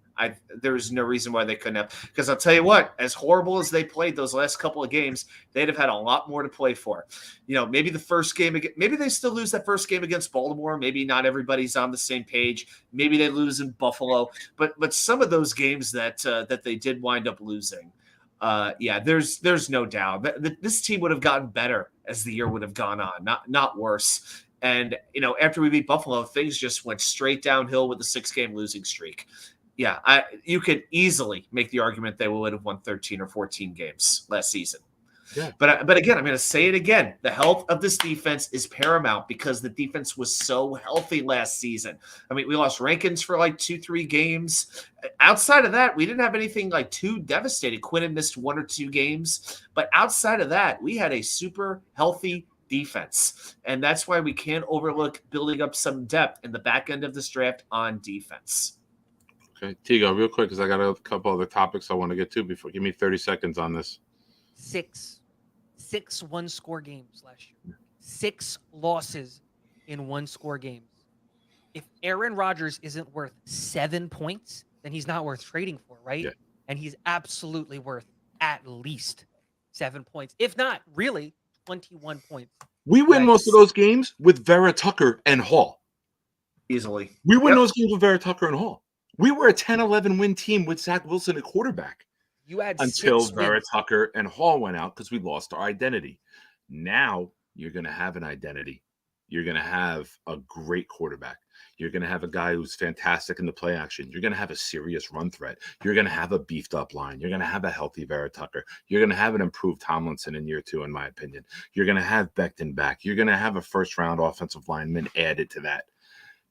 Speaker 2: There's no reason why they couldn't have. Because I'll tell you what, as horrible as they played those last couple of games, they'd have had a lot more to play for. You know, maybe the first game, maybe they still lose that first game against Baltimore. Maybe not everybody's on the same page. Maybe they lose in Buffalo. But some of those games that they did wind up losing, there's no doubt that this team would have gotten better as the year would have gone on, not worse. And, you know, after we beat Buffalo, things just went straight downhill with a 6-game losing streak. Yeah, you could easily make the argument they would have won 13 or 14 games last season.
Speaker 1: Yeah.
Speaker 2: But again, I'm going to say it again. The health of this defense is paramount because the defense was so healthy last season. I mean, we lost Rankins for like 2-3 games. Outside of that, we didn't have anything like too devastating. Quinnen missed 1 or 2 games. But outside of that, we had a super healthy defense. And that's why we can't overlook building up some depth in the back end of this draft on defense.
Speaker 1: Okay, Tigo, real quick, because I got a couple other topics I want to get to before. Give me 30 seconds on this.
Speaker 3: 6 one-score games last year. 6 losses in one-score games. If Aaron Rodgers isn't worth 7 points, then he's not worth trading for, right?
Speaker 1: Yeah.
Speaker 3: And he's absolutely worth at least 7 points. If not, really, 21 points.
Speaker 1: We win most of those games with Vera Tucker and Hall.
Speaker 2: Easily.
Speaker 1: We win those games with Vera Tucker and Hall. We were a 10-11 win team with Zach Wilson at quarterback.
Speaker 3: You had
Speaker 1: until
Speaker 3: 6
Speaker 1: Vera
Speaker 3: wins.
Speaker 1: Tucker and Hall went out because we lost our identity. Now you're going to have an identity. You're going to have a great quarterback. You're going to have a guy who's fantastic in the play action. You're going to have a serious run threat. You're going to have a beefed up line. You're going to have a healthy Vera Tucker. You're going to have an improved Tomlinson in year 2, in my opinion. You're going to have Becton back. You're going to have a first-round offensive lineman added to that.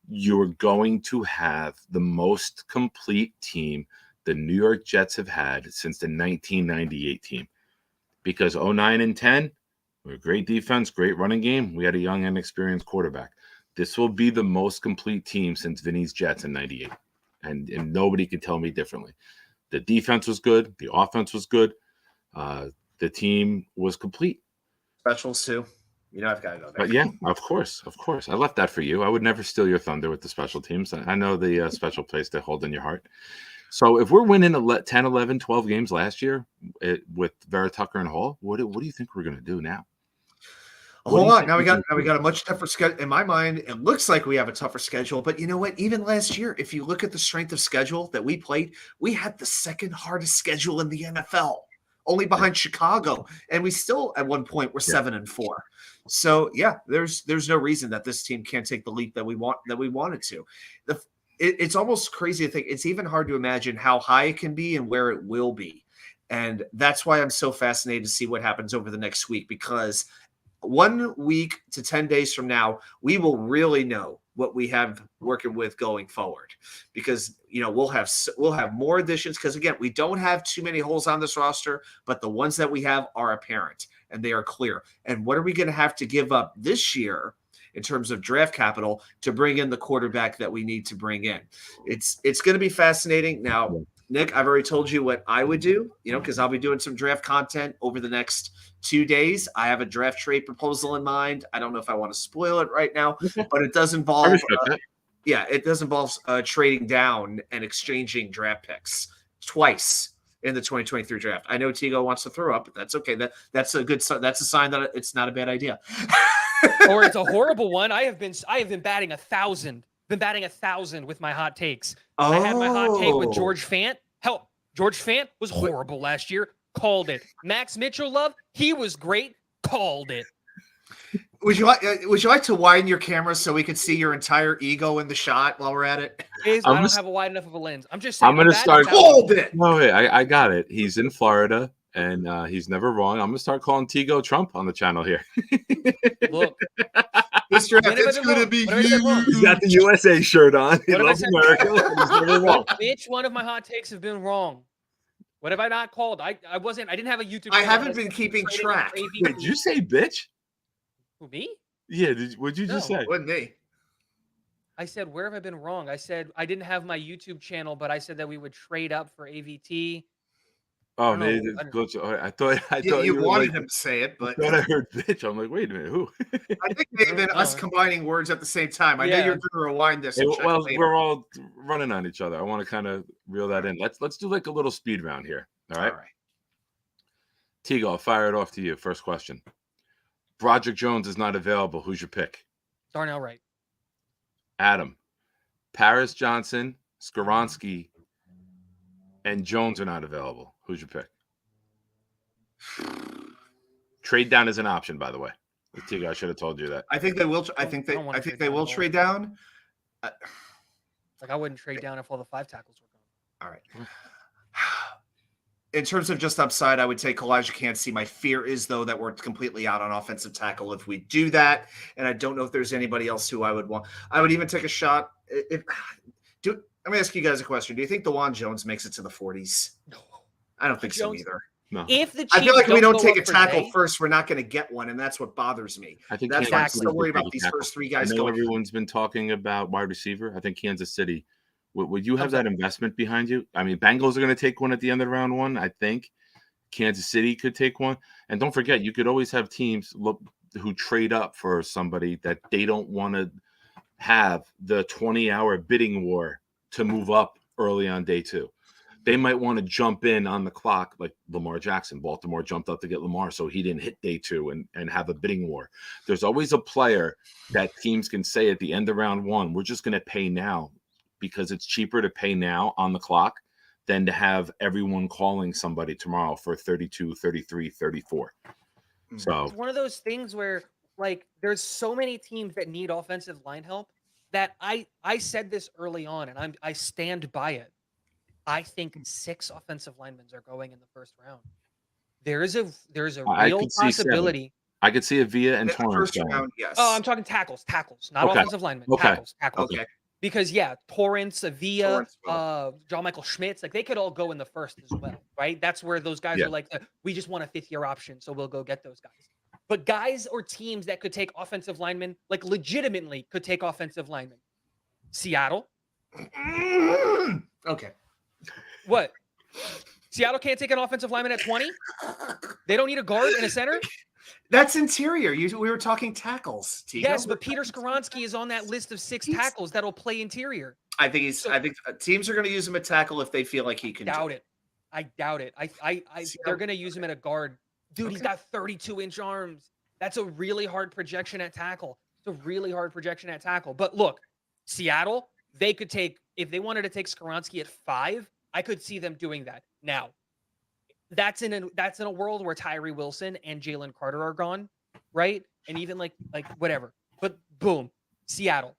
Speaker 1: You're going to have the most complete team the New York Jets have had since the 1998 team. Because 09 and 10, we were great defense, great running game. We had a young and experienced quarterback. This will be the most complete team since Vinny's Jets in 98. And nobody can tell me differently. The defense was good. The offense was good. The team was complete.
Speaker 2: Specials too. You know I've got to go there.
Speaker 1: But yeah, of course. I left that for you. I would never steal your thunder with the special teams. I know the special place they hold in your heart. So if we're winning 10, 11, 12 games last year with Vera Tucker and Hall, what do you think we're going to do now?
Speaker 2: Hold on. Now we got a much tougher schedule. In my mind, it looks like we have a tougher schedule. But you know what? Even last year, if you look at the strength of schedule that we played, we had the second hardest schedule in the NFL, only behind Chicago. And we still, at one point, were 7-4. So yeah, there's no reason that this team can't take the leap that we wanted to. It's almost crazy to think. It's even hard to imagine how high it can be and where it will be. And that's why I'm so fascinated to see what happens over the next week, because 1 week to 10 days from now, we will really know what we have working with going forward, because we'll have more additions, because again, we don't have too many holes on this roster, but the ones that we have are apparent and they are clear. And what are we going to have to give up this year in terms of draft capital to bring in the quarterback that we need to bring in? It's going to be fascinating. Now, Nick, I've already told you what I would do, because I'll be doing some draft content over the next 2 days. I have a draft trade proposal in mind. I don't know if I want to spoil it right now, but it does involve, trading down and exchanging draft picks twice in the 2023 draft. I know Tigo wants to throw up, but that's okay. That's a good. That's a sign that it's not a bad idea.
Speaker 3: Or it's a horrible one. I have been batting 1,000. Been batting 1,000 with my hot takes. I had my hot take with George Fant. Hell, George Fant was horrible last year. Called it. Max Mitchell, he was great. Called it.
Speaker 2: Would you like to widen your camera so we can see your entire ego in the shot while we're at it?
Speaker 3: I don't have a wide enough of a lens. I'm just saying.
Speaker 1: I'm going to start.
Speaker 2: Hold it.
Speaker 1: No, wait, I got it. He's in Florida, and he's never wrong. I'm going to start calling Tigo Trump on the channel here.
Speaker 3: Look.
Speaker 2: This draft, it's going to be huge.
Speaker 1: He's got the USA shirt on. He loves America. He's never wrong.
Speaker 3: Which one of my hot takes have been wrong? What have I not called? I didn't have a YouTube
Speaker 2: channel. I haven't been keeping track.
Speaker 1: Wait, did you say bitch?
Speaker 3: Who, me?
Speaker 1: Yeah, what'd you just say?
Speaker 2: Wasn't me.
Speaker 3: I said, where have I been wrong? I said I didn't have my YouTube channel, but I said that we would trade up for AVT.
Speaker 1: Oh, maybe I thought
Speaker 2: you wanted him to say it, but
Speaker 1: I thought I heard bitch. I'm like, wait a minute, who?
Speaker 2: I think maybe been us combining words at the same time. I know you're going to rewind this.
Speaker 1: Well, we're all running on each other. I want to kind of reel that in. Let's do like a little speed round here. All right. Tigo, I'll fire it off to you. First question. Broderick Jones is not available. Who's your pick?
Speaker 3: Darnell Wright.
Speaker 1: Adam. Paris Johnson, Skoronski, and Jones are not available. Who's your pick? Trade down is an option, by the way. Tigo, I should have told you that.
Speaker 2: I think they will. I think they will trade down.
Speaker 3: I wouldn't trade down if all the 5 tackles were gone.
Speaker 2: All right. In terms of just upside, I would take Elijah Cansey. My fear is, though, that we're completely out on offensive tackle if we do that. And I don't know if there's anybody else who I would want. I would even take a shot. Let me ask you guys a question. Do you think DeJuan Jones makes it to the 40s?
Speaker 3: No.
Speaker 2: I don't think so either.
Speaker 1: No.
Speaker 3: If the Chiefs
Speaker 2: I feel like we don't
Speaker 3: go
Speaker 2: take a
Speaker 3: up for
Speaker 2: tackle
Speaker 3: Zay,
Speaker 2: first, we're not going to get one, and that's what bothers me.
Speaker 1: I think
Speaker 2: That's why I'm
Speaker 1: Kansas
Speaker 2: still
Speaker 1: City
Speaker 2: worried
Speaker 1: could
Speaker 2: about
Speaker 1: take a
Speaker 2: these
Speaker 1: tackle.
Speaker 2: first three
Speaker 1: I
Speaker 2: guys
Speaker 1: know
Speaker 2: going.
Speaker 1: everyone's been talking about wide receiver. I think Kansas City. Would you have
Speaker 3: Thumbs
Speaker 1: that
Speaker 3: up.
Speaker 1: investment behind you? I mean, Bengals are going to take one at the end of round one. I think Kansas City could take one. And don't forget, you could always have teams who trade up for somebody that they don't want to have the 20-hour bidding war to move up early on day 2. They might want to jump in on the clock like Lamar Jackson. Baltimore jumped up to get Lamar, so he didn't hit day 2 and have a bidding war. There's always a player that teams can say at the end of round 1, we're just going to pay now because it's cheaper to pay now on the clock than to have everyone calling somebody tomorrow for 32, 33, 34. So
Speaker 3: it's one of those things where like there's so many teams that need offensive line help that I said this early on and I stand by it. I think 6 offensive linemen are going in the first round. There's a
Speaker 1: I
Speaker 3: real
Speaker 1: could see 7.
Speaker 3: possibility.
Speaker 1: I could see a Via and
Speaker 2: In the
Speaker 1: Torrance
Speaker 2: first
Speaker 1: going.
Speaker 2: round, yes.
Speaker 3: Oh, I'm talking tackles, not
Speaker 1: Okay.
Speaker 3: offensive linemen.
Speaker 1: Okay.
Speaker 3: Tackles.
Speaker 2: Okay.
Speaker 3: Because yeah, Torrance, Villa,
Speaker 2: Torrance will.
Speaker 3: John Michael Schmitz, like they could all go in the first as well, right? That's where those guys
Speaker 1: Yeah.
Speaker 3: are like, we just want a 5th-year option, so we'll go get those guys. But guys or teams that could take offensive linemen, like legitimately could take offensive linemen. Seattle.
Speaker 2: Okay.
Speaker 3: What? Seattle can't take an offensive lineman at 20? They don't need a guard and a center?
Speaker 2: That's interior. We were talking tackles. Tigo.
Speaker 3: Yes, but Peter Skoronski is on that list of 6 tackles that'll play interior.
Speaker 2: I think teams are going to use him at tackle if they feel like he can.
Speaker 3: Doubt it. I doubt it. They're going to use him at a guard. Dude, he's got 32-inch arms. That's a really hard projection at tackle. It's a really hard projection at tackle. But look, Seattle, they could take, if they wanted to take Skoronski at 5, I could see them doing that. Now, that's in a world where Tyree Wilson and Jalen Carter are gone, right? And even like whatever. But boom, Seattle,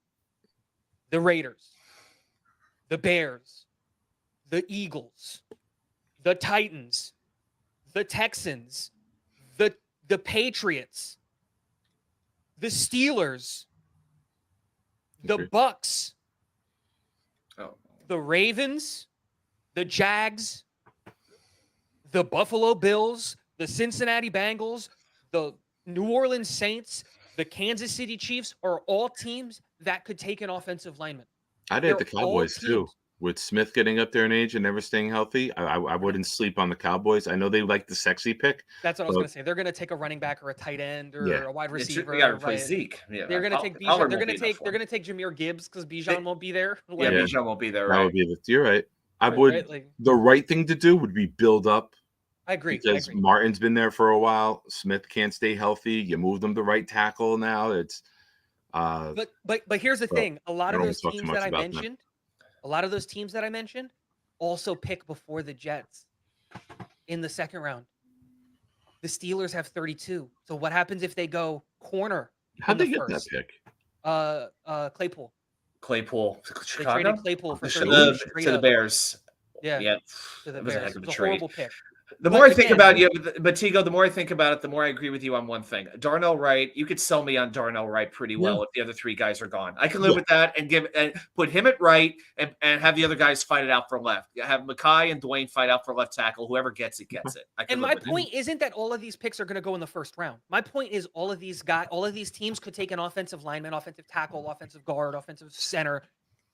Speaker 3: the Raiders, the Bears, the Eagles, the Titans, the Texans, the Patriots, the Steelers, the Bucks, the Ravens, the Jags, the Buffalo Bills, the Cincinnati Bengals, the New Orleans Saints, the Kansas City Chiefs are all teams that could take an offensive lineman.
Speaker 1: I'd add the Cowboys too. With Smith getting up there in age and never staying healthy, I wouldn't sleep on the Cowboys. I know they like the sexy pick.
Speaker 3: That's what I was going to say. They're going to take a running back or a tight end or a wide receiver.
Speaker 2: They got to replace Zeke. Yeah,
Speaker 3: they're going to take Bijan. They're going to take Jameer Gibbs because Bijan won't be there.
Speaker 2: Yeah, Bijan won't be there. Right?
Speaker 1: That would be you're right. The right thing to do would be build up.
Speaker 3: I agree.
Speaker 1: Because Martin's been there for a while. Smith can't stay healthy. You move them to right tackle now. It's
Speaker 3: but here's the thing. A lot of those teams that I mentioned also pick before the Jets in the second round. The Steelers have 32. So what happens if they go corner?
Speaker 1: How'd they get that pick?
Speaker 3: Claypool.
Speaker 2: Chicago?
Speaker 3: They traded Claypool for
Speaker 2: to the Bears.
Speaker 3: Yeah.
Speaker 2: To the
Speaker 3: Bears. It was a horrible pick.
Speaker 2: The more I think about you, but Tigo, the more I think about it, the more I agree with you on one thing. Darnell Wright, you could sell me on Darnell Wright pretty well if the other 3 guys are gone. I can live with that and put him at right and have the other guys fight it out for left. Have Mekhi and Dwayne fight out for left tackle. Whoever gets it, gets it.
Speaker 3: And my point isn't that all of these picks are going to go in the first round. My point is all of these teams could take an offensive lineman, offensive tackle, offensive guard, offensive center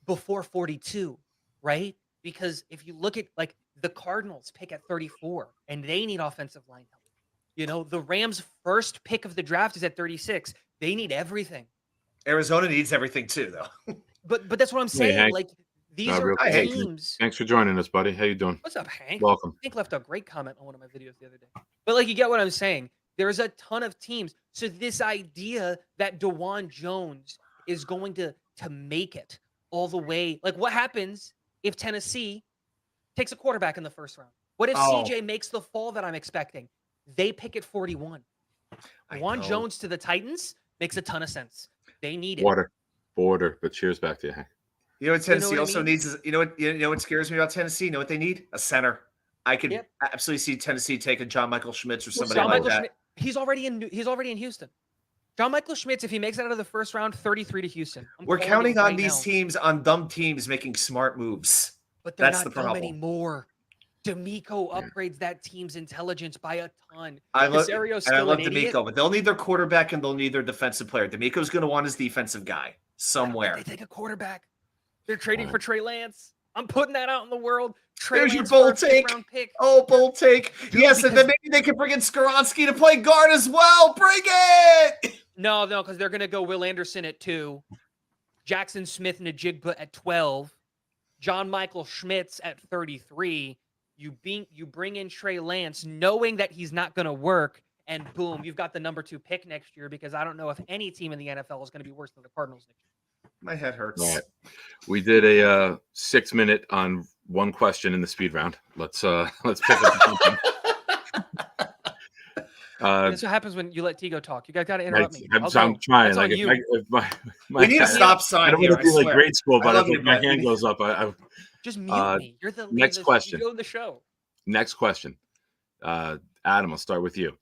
Speaker 3: before 42, right? Because if you look at like the Cardinals pick at 34 and they need offensive line help. You know, the Rams' first pick of the draft is at 36. They need everything.
Speaker 2: Arizona needs everything too, though.
Speaker 3: But that's what I'm saying.
Speaker 1: Hank.
Speaker 3: Like these are teams.
Speaker 1: Thanks for joining us, buddy. How you doing?
Speaker 3: What's up, Hank?
Speaker 1: Welcome.
Speaker 3: Hank left a great comment on one of my videos the other day. But like you get what I'm saying. There's a ton of teams. So this idea that DeJuan Jones is going to make it all the way. Like what happens if Tennessee takes a quarterback in the first round? What if CJ makes the fall that I'm expecting? They pick at 41. DeJuan Jones to the Titans makes a ton of sense. They need it.
Speaker 1: Border. But cheers back to you, Hank.
Speaker 2: You know what Tennessee also needs is you know what scares me about Tennessee? You know what they need? A center. I could absolutely see Tennessee taking John Michael Schmitz or somebody like that.
Speaker 3: Schmitz, he's already in Houston. John Michael Schmitz, if he makes it out of the first round, 33 to Houston.
Speaker 2: We're counting on these teams, on dumb teams, making smart moves.
Speaker 3: But they're not dumb anymore. D'Amico upgrades that team's intelligence by a ton.
Speaker 2: I love
Speaker 3: Casario's
Speaker 2: and I
Speaker 3: still
Speaker 2: love
Speaker 3: an idiot.
Speaker 2: D'Amico, but they'll need their quarterback and they'll need their defensive player. D'Amico's going to want his defensive guy
Speaker 3: I don't think
Speaker 2: somewhere.
Speaker 3: they take a quarterback. They're trading
Speaker 1: Right.
Speaker 3: for Trey Lance. I'm putting that out in the world. Trey
Speaker 2: There's your
Speaker 3: Lance
Speaker 2: bold
Speaker 3: for a
Speaker 2: take.
Speaker 3: fifth-round pick.
Speaker 2: Oh, bold take.
Speaker 3: Dude,
Speaker 2: Yes, and then maybe they can bring in Skoronski to play guard as well. Bring it!
Speaker 3: No, because they're going to go Will Anderson at 2, Jackson Smith Najigba at 12, John Michael Schmitz at 33. You bring in Trey Lance knowing that he's not going to work, and boom, you've got the number 2 pick next year, because I don't know if any team in the NFL is going to be worse than the Cardinals next year.
Speaker 2: My head hurts.
Speaker 1: All right. We did a 6-minute on one question in the speed round. Let's pick up something.
Speaker 3: That's what happens when you let Tigo talk. You guys got to interrupt me.
Speaker 1: I'm
Speaker 3: I'll
Speaker 1: trying.
Speaker 3: go. That's on
Speaker 1: Like,
Speaker 3: you.
Speaker 1: if my
Speaker 2: We need a stop sign
Speaker 1: I don't
Speaker 2: here.
Speaker 1: want to be like
Speaker 2: swear.
Speaker 1: grade school,
Speaker 2: I
Speaker 1: but
Speaker 2: love
Speaker 1: if
Speaker 2: you,
Speaker 1: like, my
Speaker 2: but
Speaker 1: hand
Speaker 2: we-
Speaker 1: goes up, I
Speaker 3: Just mute me. You're the
Speaker 1: next question.
Speaker 3: You go to the show.
Speaker 1: Next question. Adam, I'll start with you.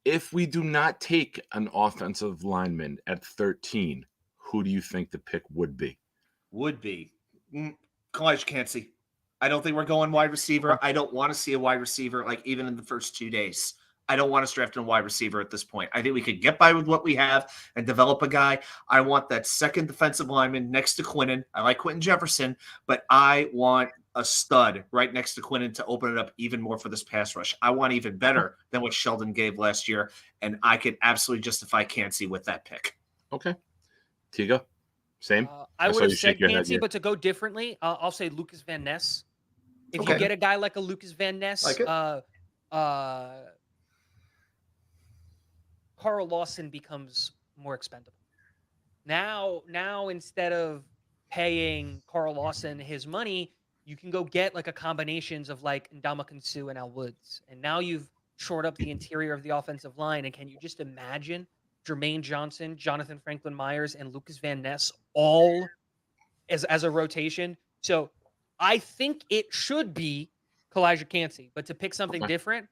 Speaker 1: If we do not take an offensive lineman at 13, who do you think the pick would be?
Speaker 2: Would be. Elijah Cansey. I don't think we're going wide receiver. I don't want to see a wide receiver, like even in the first 2 days. I don't want to draft a wide receiver at this point. I think we could get by with what we have and develop a guy. I want that second defensive lineman next to Quinnen. I like Quentin Jefferson, but I want a stud right next to Quinnen to open it up even more for this pass rush. I want even better than what Sheldon gave last year, and I could absolutely justify Cansey with that pick.
Speaker 1: Okay. Tigo, same?
Speaker 3: I
Speaker 1: I saw
Speaker 3: would have
Speaker 1: you
Speaker 3: said
Speaker 1: shake your head,
Speaker 3: Cansey,
Speaker 1: yeah.
Speaker 3: but to go differently, I'll say Lucas Van Ness. If
Speaker 2: Okay.
Speaker 3: you get a guy like a Lucas Van Ness,
Speaker 2: Like it.
Speaker 3: Carl Lawson becomes more expendable. Now instead of paying Carl Lawson his money, you can go get like a combinations of like Ndamukong Suh and Al Woods. And now you've shored up the interior of the offensive line. And can you just imagine Jermaine Johnson, Jonathan Franklin Myers, and Lucas Van Ness all as a rotation? So I think it should be Kalijah Cansey, but to pick something
Speaker 1: Okay.
Speaker 3: different,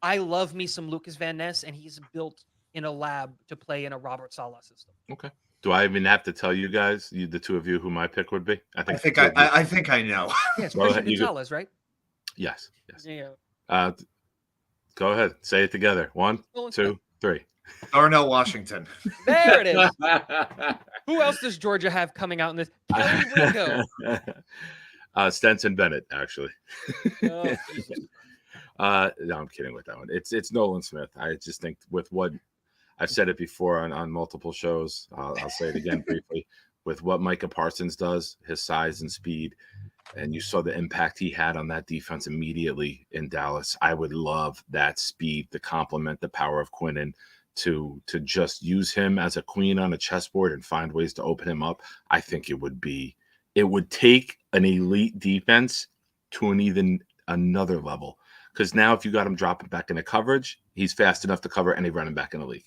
Speaker 3: I love me some Lucas Van Ness, and he's built in a lab to play in a Robert Saleh system.
Speaker 1: Okay. Do I even have to tell you guys, the two of you, who my pick would be?
Speaker 2: I think I know.
Speaker 3: Yeah, it's
Speaker 1: Well,
Speaker 3: Christian
Speaker 1: you go-
Speaker 3: Gonzalez, right?
Speaker 1: Yes.
Speaker 3: Yeah.
Speaker 1: Go ahead. Say it together. 1,
Speaker 3: Nolan
Speaker 1: 2, 3.
Speaker 2: Darnell Washington.
Speaker 3: There it is. Who else does Georgia have coming out in this? Kelly Ringo.
Speaker 1: Stenson Bennett, actually.
Speaker 3: Oh, Jesus.
Speaker 1: No, I'm kidding with that one. It's Nolan Smith. I just think with what I've said it before on multiple shows. I'll say it again briefly. With what Micah Parsons does, his size and speed, and you saw the impact he had on that defense immediately in Dallas. I would love that speed to complement the power of Quinnen, to just use him as a queen on a chessboard and find ways to open him up. I think it would take an elite defense to an even another level. Because now if you got him dropping back into coverage, he's fast enough to cover any running back in the league.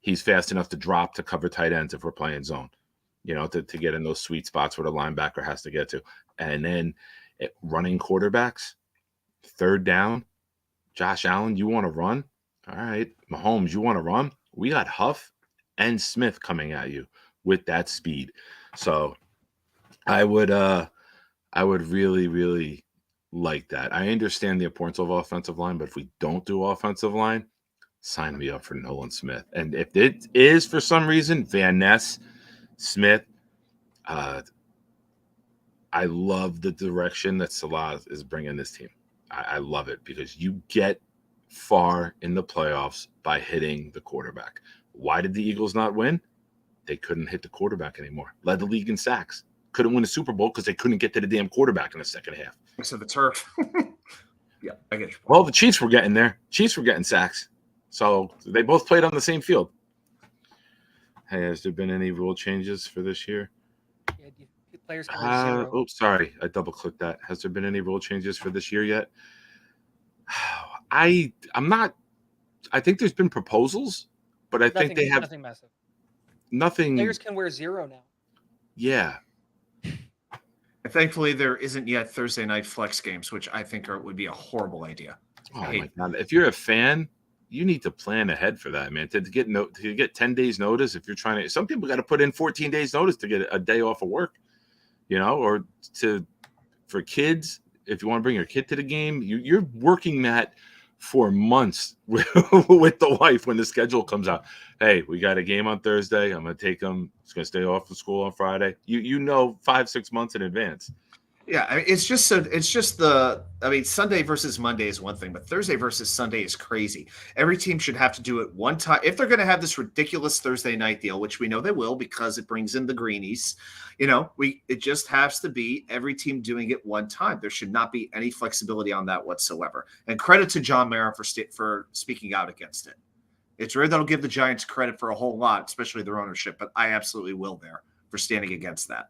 Speaker 1: He's fast enough to drop to cover tight ends if we're playing zone, to get in those sweet spots where the linebacker has to get to. And then running quarterbacks, third down, Josh Allen, you want to run? All right. Mahomes, you want to run? We got Huff and Smith coming at you with that speed. So I would really, really like that. I understand the importance of offensive line, but if we don't do offensive line, sign me up for Nolan Smith. And if it is for some reason Van Ness, Smith, I love the direction that Salah is bringing this team. I love it because you get far in the playoffs by hitting the quarterback. Why did the Eagles not win? They couldn't hit the quarterback anymore. Led the league in sacks. Couldn't win a Super Bowl because they couldn't get to the damn quarterback in the second half.
Speaker 2: So the turf. Yeah, I get you.
Speaker 1: Well, the Chiefs were getting there. Chiefs were getting sacks. So they both played on the same field. Hey, has there been any rule changes for this year?
Speaker 3: Yeah, players can wear zero.
Speaker 1: Oh, sorry. I double-clicked that. Has there been any rule changes for this year yet? I'm not – I think there's been proposals, but I think they have
Speaker 3: nothing massive.
Speaker 1: nothing.
Speaker 3: Players can wear zero now.
Speaker 1: Yeah.
Speaker 2: And thankfully, there isn't yet Thursday night flex games, which I think would be a horrible idea.
Speaker 1: Oh, my God. If you're a fan, you need to plan ahead for that, man. To get 10 days notice if you're trying to – some people got to put in 14 days notice to get a day off of work, or for kids, if you want to bring your kid to the game, you're working that for months with the wife when the schedule comes out. Hey, we got a game on Thursday. I'm going to take him. He's going to stay off of school on Friday. You know 5-6 months in advance.
Speaker 2: Yeah, I mean, Sunday versus Monday is one thing, but Thursday versus Sunday is crazy. Every team should have to do it one time. If they're going to have this ridiculous Thursday night deal, which we know they will because it brings in the greenies, it just has to be every team doing it one time. There should not be any flexibility on that whatsoever. And credit to John Mara for speaking out against it. It's rare that I'll give the Giants credit for a whole lot, especially their ownership, but I absolutely will there for standing against that.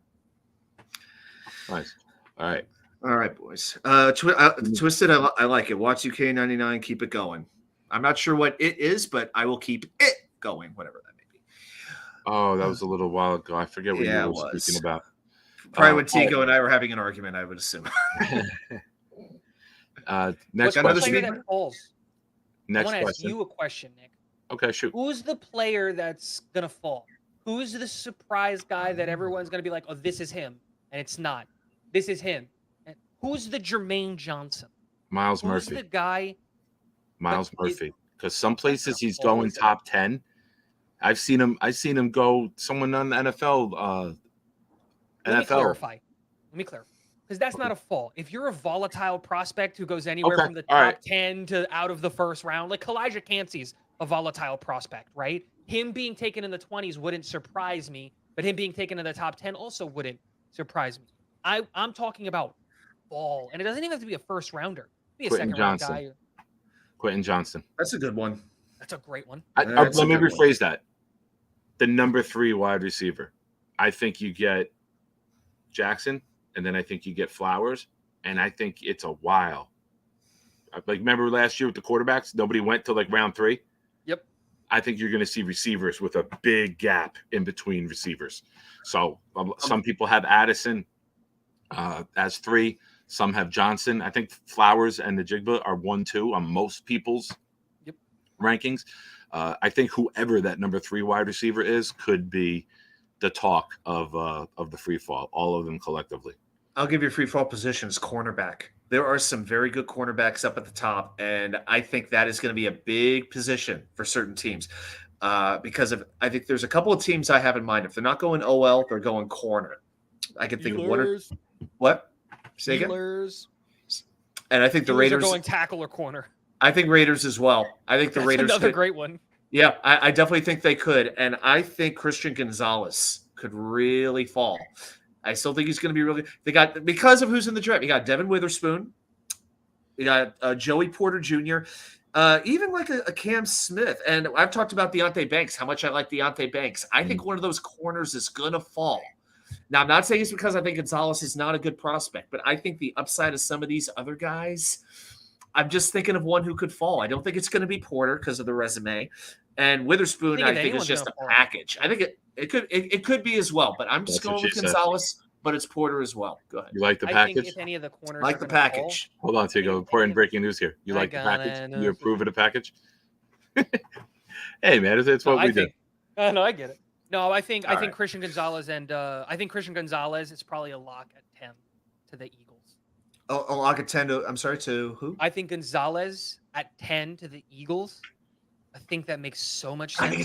Speaker 1: Nice. All
Speaker 2: right, boys. Twisted, I like it. Watch UK99, keep it going. I'm not sure what it is, but I will keep it going, whatever that may be.
Speaker 1: Oh, that was a little while ago. I forget what you were speaking about.
Speaker 2: Probably when Tico and I were having an argument, I would assume.
Speaker 1: Next question.
Speaker 3: That falls?
Speaker 1: Next
Speaker 3: I want to
Speaker 1: question.
Speaker 3: ask you a question, Nick.
Speaker 1: Okay, shoot.
Speaker 3: Who's the player that's going to fall? Who's the surprise guy that everyone's going to be like, oh, this is him, and it's not? This is him. And who's the Jermaine Johnson?
Speaker 1: Miles Murphy.
Speaker 3: Who's the guy?
Speaker 1: Miles Murphy. Because some places he's going top 10. I've seen him go someone on the NFL.
Speaker 3: Let me clarify. Because that's not a fall. If you're a volatile prospect who goes anywhere from the top 10 to out of the first round, like Kalijah Cansey's a volatile prospect, right? Him being taken in the 20s wouldn't surprise me, but him being taken in the top 10 also wouldn't surprise me. I'm talking about fall, and it doesn't even have to be a first rounder. It could be a second round guy.
Speaker 1: Quentin Johnson.
Speaker 2: That's a good one.
Speaker 3: That's a great one.
Speaker 1: Let me rephrase that. The number 3 wide receiver. I think you get Jackson, and then I think you get Flowers, and I think it's a while. Like, remember last year with the quarterbacks? Nobody went till like round 3?
Speaker 3: Yep.
Speaker 1: I think you're going to see receivers with a big gap in between receivers. So some people have Addison as 3. Some have Johnson. I think Flowers and Najigba are 1-2 on most people's rankings. I think whoever that number 3 wide receiver is could be the talk of the free fall, all of them collectively.
Speaker 2: I'll give you free fall positions. Cornerback. There are some very good cornerbacks up at the top, and I think that is going to be a big position for certain teams because I think there's a couple of teams I have in mind. If they're not going OL, they're going corner. I can think of one or what? Say again. And I think the Raiders
Speaker 3: are going tackle or corner.
Speaker 2: I think Raiders as well. I think the Raiders
Speaker 3: another great one.
Speaker 2: Yeah, I definitely think they could, and I think Christian Gonzalez could really fall. I still think he's going to be really. They got because of who's in the draft. You got Devin Witherspoon, you got Joey Porter Jr., even like a Cam Smith, and I've talked about Deonte Banks. How much I like Deonte Banks. I think one of those corners is going to fall. Now, I'm not saying it's because I think Gonzalez is not a good prospect, but I think the upside of some of these other guys. I'm just thinking of one who could fall. I don't think it's going to be Porter because of the resume, and Witherspoon. I think is just a package. I think it could be as well, but I'm just going with Gonzalez. But it's Porter as well. Go ahead.
Speaker 1: You like the package?
Speaker 3: I think if any of the corners
Speaker 2: like the package.
Speaker 1: Hold on, Tigo. Important breaking news here. You like the package? You approve of the package? Hey, man, it's what we do.
Speaker 3: No, I get it. No, I think Christian Gonzalez is probably a lock at 10 to the Eagles.
Speaker 2: A lock at 10 to, I'm sorry, to who?
Speaker 3: I think Gonzalez at 10 to the Eagles. I think that makes so much sense.
Speaker 2: I think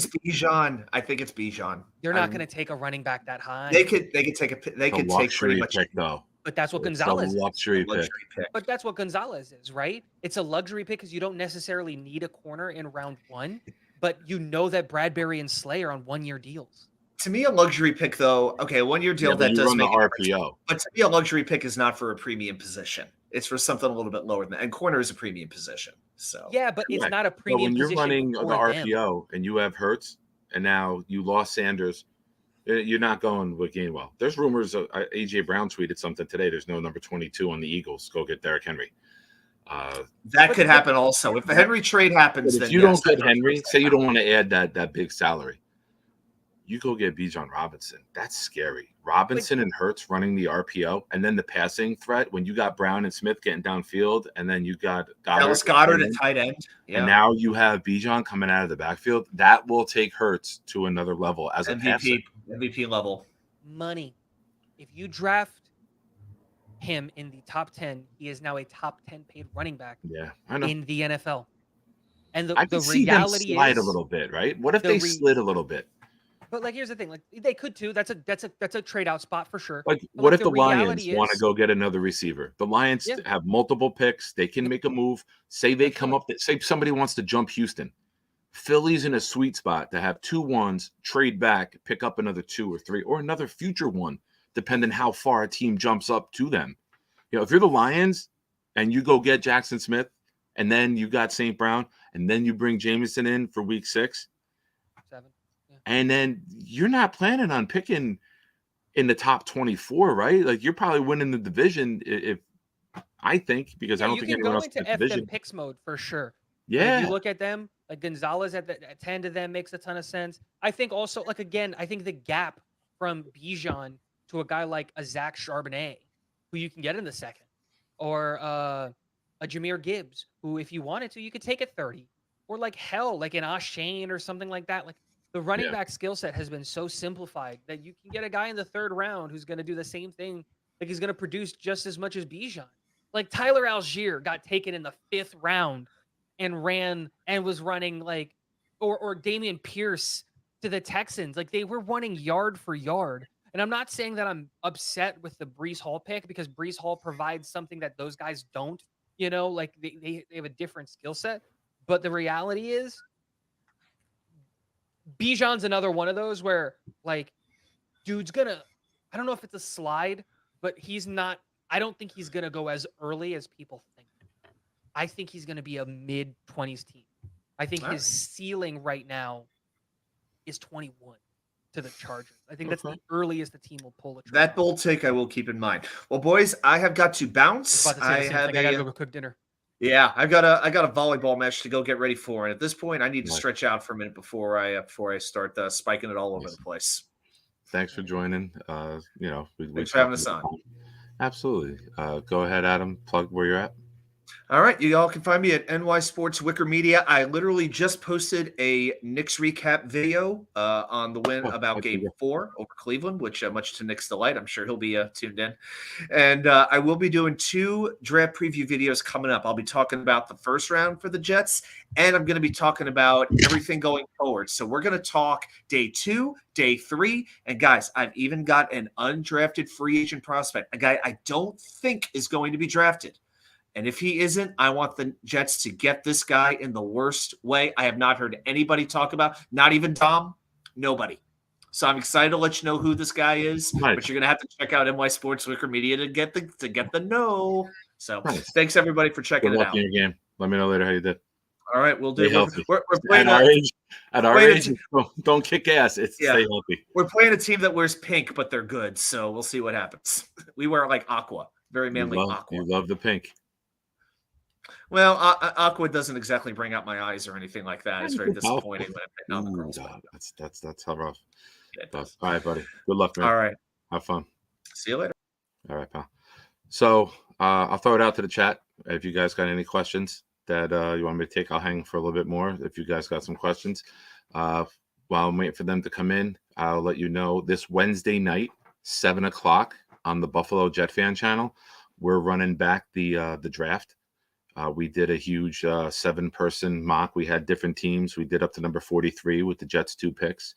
Speaker 2: it's Bijan.
Speaker 3: They're not going to take a running back that high.
Speaker 2: They could take pretty much
Speaker 1: pick, though.
Speaker 3: But that's what Gonzalez is.
Speaker 1: Luxury pick.
Speaker 3: But that's what Gonzalez is, right? It's a luxury pick because you don't necessarily need a corner in round 1, but you know that Bradbury and Slay are on 1-year deals.
Speaker 2: To me, a luxury pick, though, okay, 1-year deal that does make
Speaker 1: the RPO.
Speaker 2: But to me, a luxury pick is not for a premium position. It's for something a little bit lower than that. And corner is a premium position. So
Speaker 3: yeah, but it's not a premium position.
Speaker 1: When you're running the RPO and you have Hurts and now you lost Sanders, you're not going with Gainwell. There's rumors of AJ Brown tweeted something today. There's no number 22 on the Eagles. Go get Derrick Henry.
Speaker 2: That could happen also. If the Henry trade happens, then
Speaker 1: you don't get Henry, say you don't want to add that big salary. You go get Bijan Robinson. That's scary. Robinson and Hurts running the RPO, and then the passing threat when you got Brown and Smith getting downfield, and then you got
Speaker 2: Goddard at tight end. Yeah.
Speaker 1: And now you have Bijan coming out of the backfield. That will take Hurts to another level as a passer.
Speaker 2: MVP level.
Speaker 3: Money. If you draft him in the top 10, he is now a top 10 paid running back
Speaker 1: Yeah, I know.
Speaker 3: in the NFL. And
Speaker 1: I
Speaker 3: the
Speaker 1: could see them
Speaker 3: reality
Speaker 1: slide a
Speaker 3: is,
Speaker 1: little bit, right? What if
Speaker 3: the
Speaker 1: they
Speaker 3: re
Speaker 1: slid a little bit?
Speaker 3: but like here's the thing, like they could too. That's a trade out spot for sure.
Speaker 1: Like,
Speaker 3: But
Speaker 1: what
Speaker 3: like
Speaker 1: if
Speaker 3: the
Speaker 1: the Lions
Speaker 3: reality
Speaker 1: want to
Speaker 3: is,
Speaker 1: go get another receiver? The Lions
Speaker 3: yeah,
Speaker 1: have multiple picks. They can
Speaker 3: yep,
Speaker 1: make a move. Say they come
Speaker 3: absolutely.
Speaker 1: up, say somebody wants to jump Houston. Philly's in a sweet spot to have 2 ones, trade back, pick up another 2 or 3, or another future one, depending how far a team jumps up to them. You know, if you're the Lions and you go get Jackson Smith, and then you got St. Brown, and then you bring Jameson in for week 6,
Speaker 3: 7. Yeah.
Speaker 1: and then you're not planning on picking in the top 24, right? Like, you're probably winning the division if I think, because I
Speaker 3: Yeah,
Speaker 1: don't
Speaker 3: you
Speaker 1: think
Speaker 3: can
Speaker 1: anyone
Speaker 3: go
Speaker 1: else in
Speaker 3: into
Speaker 1: the
Speaker 3: F them
Speaker 1: division.
Speaker 3: picks mode for sure. Like if you
Speaker 1: Yeah.
Speaker 3: look at them, like Gonzalez at 10 to them makes a ton of sense. I think also, like again, I think the gap from Bijan to a guy like a Zach Charbonnet, who you can get in the second, or a Jameer Gibbs, who if you wanted to, you could take at 30, or like hell, like an Shane or something like that. Like the running
Speaker 1: Yeah.
Speaker 3: back skill set has been so simplified that you can get a guy in the 3rd round who's going to do the same thing. Like he's going to produce just as much as Bijan. Like Tyler Algier got taken in the 5th round and ran and was running like, or Damian Pierce to the Texans. Like they were running yard for yard. And I'm not saying that I'm upset with the Brees Hall pick, because Brees Hall provides something that those guys don't, like they have a different skill set. But the reality is Bijan's another one of those where like dude's gonna, I don't know if it's a slide, but I don't think he's gonna go as early as people think. I think he's gonna be a mid-20s team. I think
Speaker 2: All
Speaker 3: his
Speaker 2: right.
Speaker 3: ceiling right now is 21 to the Chargers. I think that's
Speaker 1: Okay.
Speaker 3: the earliest the team will pull a trigger.
Speaker 2: That bold take I will keep in mind. Well, boys, I have got to
Speaker 3: I was
Speaker 2: bounce.
Speaker 3: about to say
Speaker 2: I
Speaker 3: the same
Speaker 2: have
Speaker 3: thing. I gotta
Speaker 2: a
Speaker 3: go cook dinner.
Speaker 2: yeah, I got a volleyball match to go get ready for, and at this point, I need to
Speaker 1: Nice.
Speaker 2: stretch out for a minute before I start spiking it all over
Speaker 1: Nice.
Speaker 2: the place.
Speaker 1: Thanks for joining.
Speaker 2: Thanks for having us on.
Speaker 1: Absolutely. Go ahead, Adam. Plug where you're at.
Speaker 2: All right, you all can find me at NY Sports Wicker Media. I literally just posted a Knicks recap video on the win about Game 4 over Cleveland, which much to Nick's delight, I'm sure he'll be tuned in. And I will be doing 2 draft preview videos coming up. I'll be talking about the first round for the Jets, and I'm going to be talking about everything going forward. So we're going to talk day 2, day 3, and guys, I've even got an undrafted free agent prospect, a guy I don't think is going to be drafted. And if he isn't, I want the Jets to get this guy in the worst way I have not heard anybody talk about, not even Dom, nobody. So I'm excited to let you know who this guy is,
Speaker 1: Nice.
Speaker 2: but you're going to have to check out NY Sports Wicker Media to get the know. So
Speaker 1: Nice.
Speaker 2: Thanks, everybody, for checking
Speaker 1: Good
Speaker 2: it
Speaker 1: luck
Speaker 2: out.
Speaker 1: in your game. Let me know later how you did.
Speaker 2: All right, we'll
Speaker 1: Stay
Speaker 2: do.
Speaker 1: healthy.
Speaker 2: We're playing
Speaker 1: at our age, don't kick ass. It's
Speaker 2: Yeah.
Speaker 1: stay healthy.
Speaker 2: We're playing a team that wears pink, but they're good. So we'll see what happens. We wear like aqua, very manly aqua.
Speaker 1: You love the pink.
Speaker 2: Well, aqua doesn't exactly bring out my eyes or anything like that. It's very disappointing when I'm hitting on the girls.
Speaker 1: That's how rough.
Speaker 2: Yeah,
Speaker 1: all right, buddy. Good luck, man.
Speaker 2: All right.
Speaker 1: Have fun.
Speaker 2: See you later.
Speaker 1: All right, pal. So I'll throw it out to the chat. If you guys got any questions that you want me to take, I'll hang for a little bit more. If you guys got some questions, while I'm waiting for them to come in, I'll let you know this Wednesday night, 7:00 on the Buffalo Jet Fan channel, we're running back the draft. We did a huge 7-person mock. We had different teams. We did up to number 43 with the Jets 2 picks.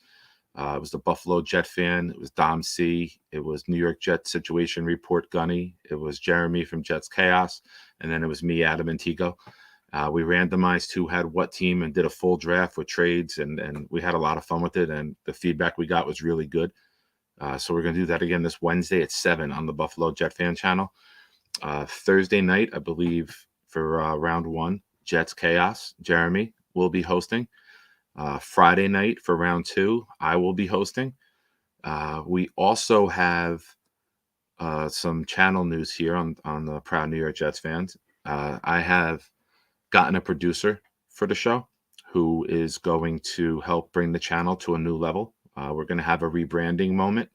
Speaker 1: It was the Buffalo Jet Fan. It was Dom C. It was New York Jets Situation Report Gunny. It was Jeremy from Jets Chaos. And then it was me, Adam, and Tico. We randomized who had what team and did a full draft with trades. And we had a lot of fun with it. And the feedback we got was really good. So we're going to do that again this Wednesday at 7 on the Buffalo Jet Fan channel. Thursday night, I believe, for round 1, Jets Chaos, Jeremy will be hosting. Friday night for round 2, I will be hosting. We also have some channel news here on the Proud New York Jets fans. I have gotten a producer for the show who is going to help bring the channel to a new level. We're going to have a rebranding moment.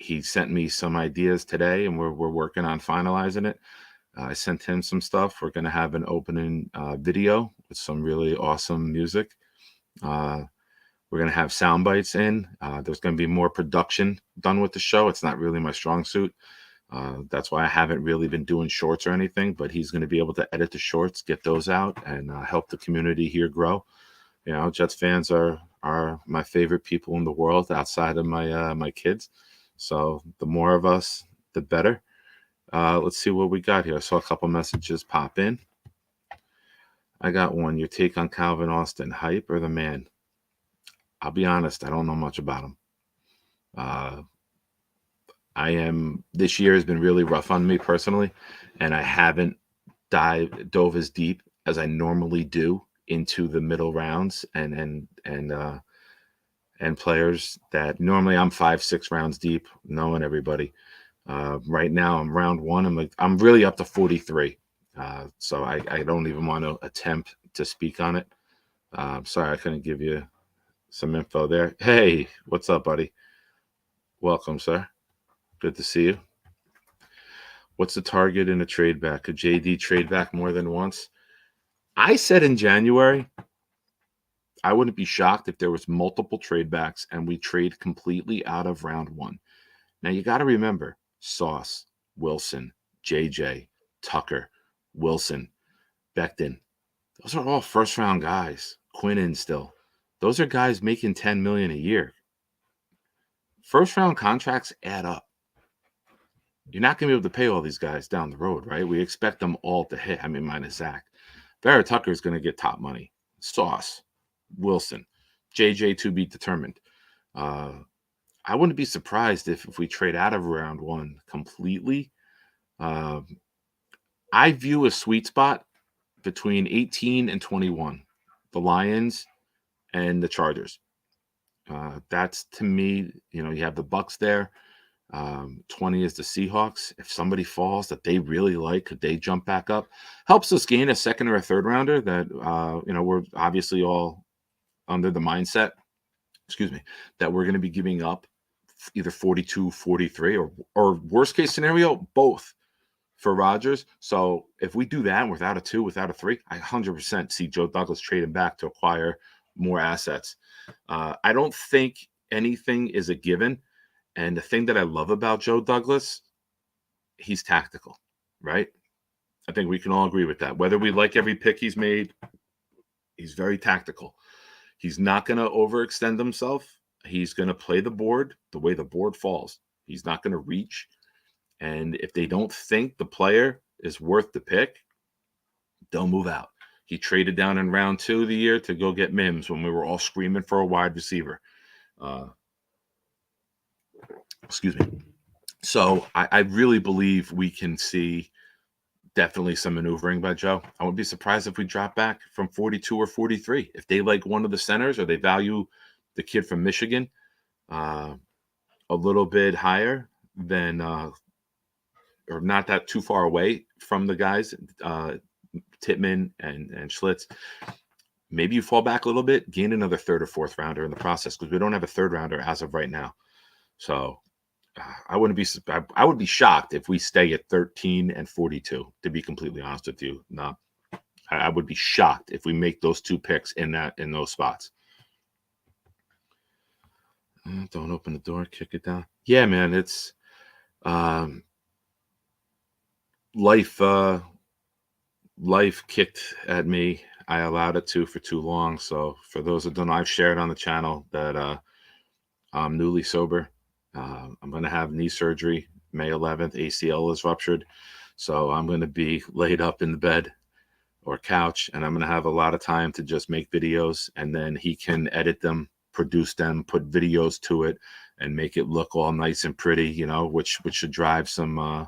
Speaker 1: He sent me some ideas today, and we're working on finalizing it. I sent him some stuff. We're going to have an opening video with some really awesome music. We're going to have sound bites in. There's going to be more production done with the show. It's not really my strong suit. That's why I haven't really been doing shorts or anything, but he's going to be able to edit the shorts, get those out, and help the community here grow. You know, Jets fans are my favorite people in the world outside of my kids. So the more of us, the better. Let's see what we got here. I saw a couple messages pop in. I got one. Your take on Calvin Austin, hype or the man? I'll be honest, I don't know much about him. This year has been really rough on me personally, and I haven't dove as deep as I normally do into the middle rounds and players that normally I'm 5-6 rounds deep, knowing everybody. Right now I'm round 1. I'm really up to 43. So I don't even want to attempt to speak on it. Sorry, I couldn't give you some info there. Hey, what's up, buddy? Welcome, sir. Good to see you. What's the target in a trade back? Could JD trade back more than once? I said in January, I wouldn't be shocked if there was multiple trade backs and we trade completely out of round 1. Now you got to remember Sauce, Wilson, JJ, Tucker, Wilson, Becton. Those are all first round guys. Quinnen still. Those are guys making $10 million a year. First round contracts add up. You're not going to be able to pay all these guys down the road, right? We expect them all to hit. I mean, minus Zach. Vera Tucker is going to get top money. Sauce, Wilson, JJ to be determined. I wouldn't be surprised if we trade out of round 1 completely. I view a sweet spot between 18 and 21. The Lions and the Chargers. That's, to me, you have the Bucks there. 20 is the Seahawks. If somebody falls that they really like, could they jump back up? Helps us gain a second or a third rounder that, we're obviously all under the mindset, that we're going to be giving up either 42, 43, or worst case scenario, both for Rodgers. So if we do that without a 2, without a 3, I 100% see Joe Douglas trading back to acquire more assets. I don't think anything is a given. And the thing that I love about Joe Douglas, he's tactical, right? I think we can all agree with that. Whether we like every pick he's made, he's very tactical. He's not going to overextend himself. He's going to play the board the way the board falls. He's not going to reach. And if they don't think the player is worth the pick, they'll move out. He traded down in round 2 of the year to go get Mims when we were all screaming for a wide receiver. So I really believe we can see definitely some maneuvering by Joe. I wouldn't be surprised if we drop back from 42 or 43. If they like one of the centers or they value the kid from Michigan a little bit higher than or not that too far away from the guys, Tittman and Schlitz, maybe you fall back a little bit, gain another third or fourth rounder in the process, because we don't have a third rounder as of right now. So I would be shocked if we stay at 13 and 42, to be completely honest with you. No, I would be shocked if we make those 2 picks in those spots. Don't open the door, kick it down. Yeah, man, it's life kicked at me. I allowed it to for too long. So for those that don't know, I've shared on the channel that I'm newly sober. I'm going to have knee surgery May 11th. ACL is ruptured. So I'm going to be laid up in the bed or couch, and I'm going to have a lot of time to just make videos, and then he can edit them, produce them, put videos to it, and make it look all nice and pretty, which should drive some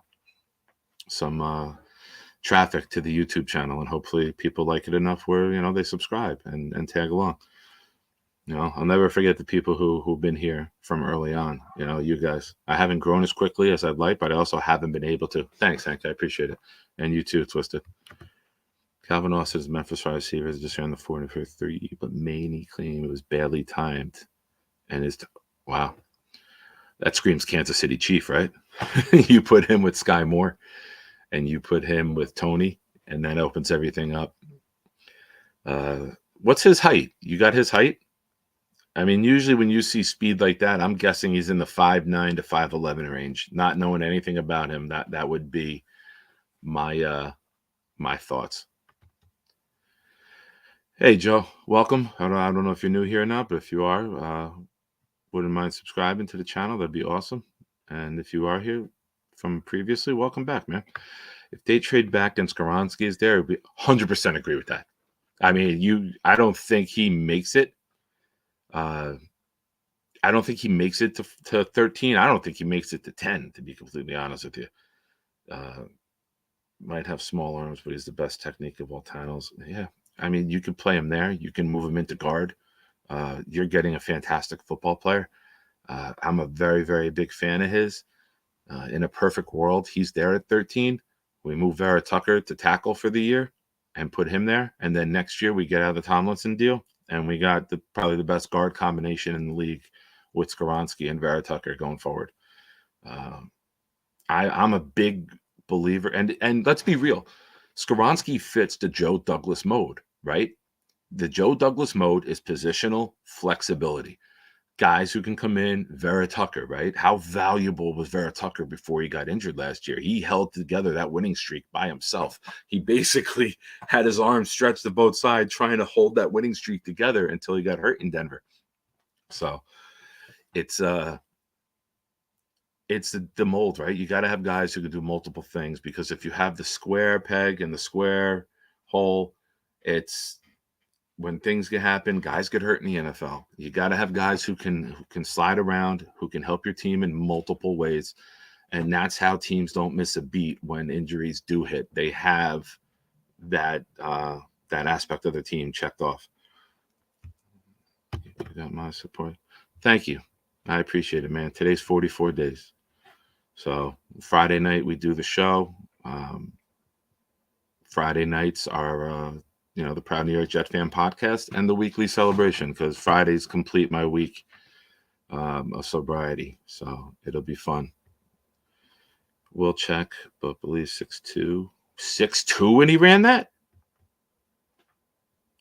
Speaker 1: traffic to the YouTube channel, and hopefully people like it enough where they subscribe and tag along. I'll never forget the people who've been here from early on. You guys. I haven't grown as quickly as I'd like, but I also haven't been able to. Thanks, Hank. I appreciate it. And you too, Twisted. Calvin Austin's Memphis wide receivers just ran the 4 for 3, but Maney claimed it was badly timed. And wow. That screams Kansas City Chief, right? You put him with Sky Moore, and you put him with Tony, and that opens everything up. What's his height? You got his height? I mean, usually when you see speed like that, I'm guessing he's in the 5'9" to 5'11" range. Not knowing anything about him, that would be my my thoughts. Hey, Joe, welcome. I don't know if you're new here or not, but if you are, wouldn't mind subscribing to the channel. That'd be awesome. And if you are here from previously, welcome back, man. If they trade back and Skoronski is there, we 100% agree with that. I mean, I don't think he makes it. I don't think he makes it to 13. I don't think he makes it to 10, to be completely honest with you. Might have small arms, but he's the best technique of all times. Yeah. I mean, you can play him there. You can move him into guard. You're getting a fantastic football player. I'm a very, very big fan of his. In a perfect world, he's there at 13. We move Vera Tucker to tackle for the year and put him there. And then next year we get out of the Tomlinson deal, and we got probably the best guard combination in the league with Skoronski and Vera Tucker going forward. I'm a big believer, and let's be real, Skoronski fits the Joe Douglas mode, right? The Joe Douglas mode is positional flexibility. Guys who can come in, Vera Tucker, right? How valuable was Vera Tucker before he got injured last year? He held together that winning streak by himself. He basically had his arms stretched to both sides trying to hold that winning streak together until he got hurt in Denver. So it's the mold, right? You got to have guys who can do multiple things, because if you have the square peg and the square hole, it's when things can happen, guys get hurt in the NFL. You got to have guys who can slide around, who can help your team in multiple ways. And that's how teams don't miss a beat when injuries do hit. They have that aspect of the team checked off. You got my support. Thank you. I appreciate it, man. Today's 44 days. So Friday night we do the show. Friday nights are the Proud New York Jet Fan podcast and the weekly celebration, because Fridays complete my week of sobriety. So it'll be fun. We'll check, but believe 6'2". 6'2" when he ran that?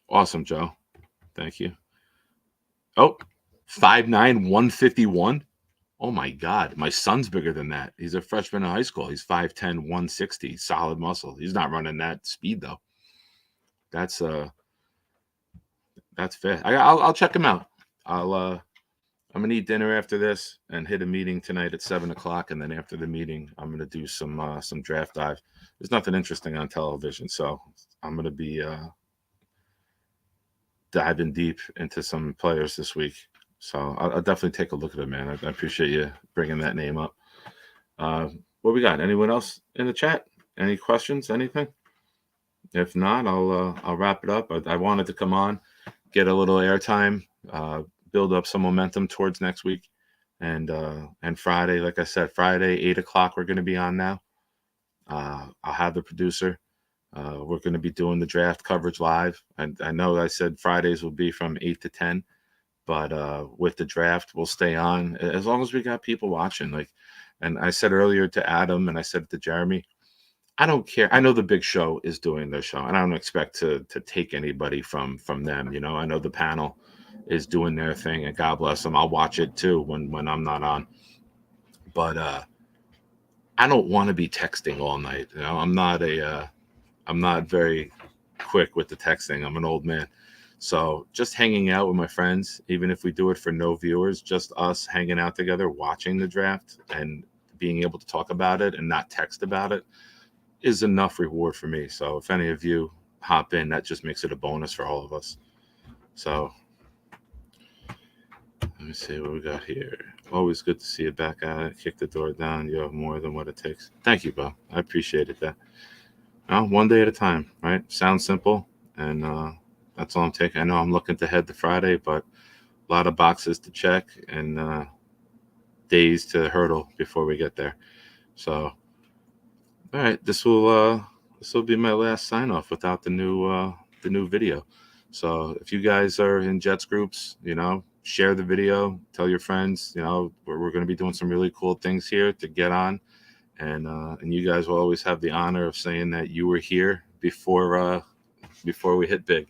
Speaker 1: Awesome, Joe. Thank you. Oh, 5'9", 151. Oh my God, my son's bigger than that. He's a freshman in high school. He's 5'10", 160, solid muscle. He's not running that speed though. That's fair. I'll check him out. I'm gonna eat dinner after this and hit a meeting tonight at 7:00, and then after the meeting, I'm gonna do some draft dive. There's nothing interesting on television, so I'm gonna be diving deep into some players this week. So I'll definitely take a look at it, man. I appreciate you bringing that name up. What we got? Anyone else in the chat? Any questions? Anything? If not, I'll wrap it up. I wanted to come on, get a little airtime, build up some momentum towards next week, and Friday, like I said, Friday 8:00 we're going to be on now. I'll have the producer. We're going to be doing the draft coverage live. I know I said Fridays will be from 8 to 10, but with the draft, we'll stay on as long as we got people watching. And I said earlier to Adam, and I said to Jeremy, I don't care. I know the Big Show is doing their show, and I don't expect to take anybody from them. I know the panel is doing their thing, and God bless them. I'll watch it too when I'm not on. But I don't want to be texting all night. I'm not very quick with the texting. I'm an old man. So just hanging out with my friends, even if we do it for no viewers, just us hanging out together, watching the draft and being able to talk about it and not text about it, is enough reward for me. So if any of you hop in, that just makes it a bonus for all of us. So let me see what we got here. Always good to see you back at it. Kick the door down. You have more than what it takes. Thank you, Bo. I appreciated that. One day at a time, right? Sounds simple, and that's all I'm taking. I know I'm looking to head to Friday, but a lot of boxes to check and days to hurdle before we get there. So, all right, this will be my last sign off without the new video. So if you guys are in Jets groups, share the video, tell your friends. We're going to be doing some really cool things here to get on. And you guys will always have the honor of saying that you were here before we hit big.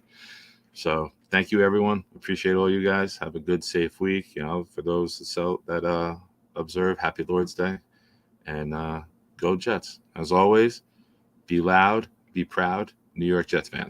Speaker 1: So thank you, everyone. Appreciate all you guys. Have a good, safe week. You know, for those that observe, happy Lord's Day, and go Jets. As always, be loud, be proud, New York Jets fans.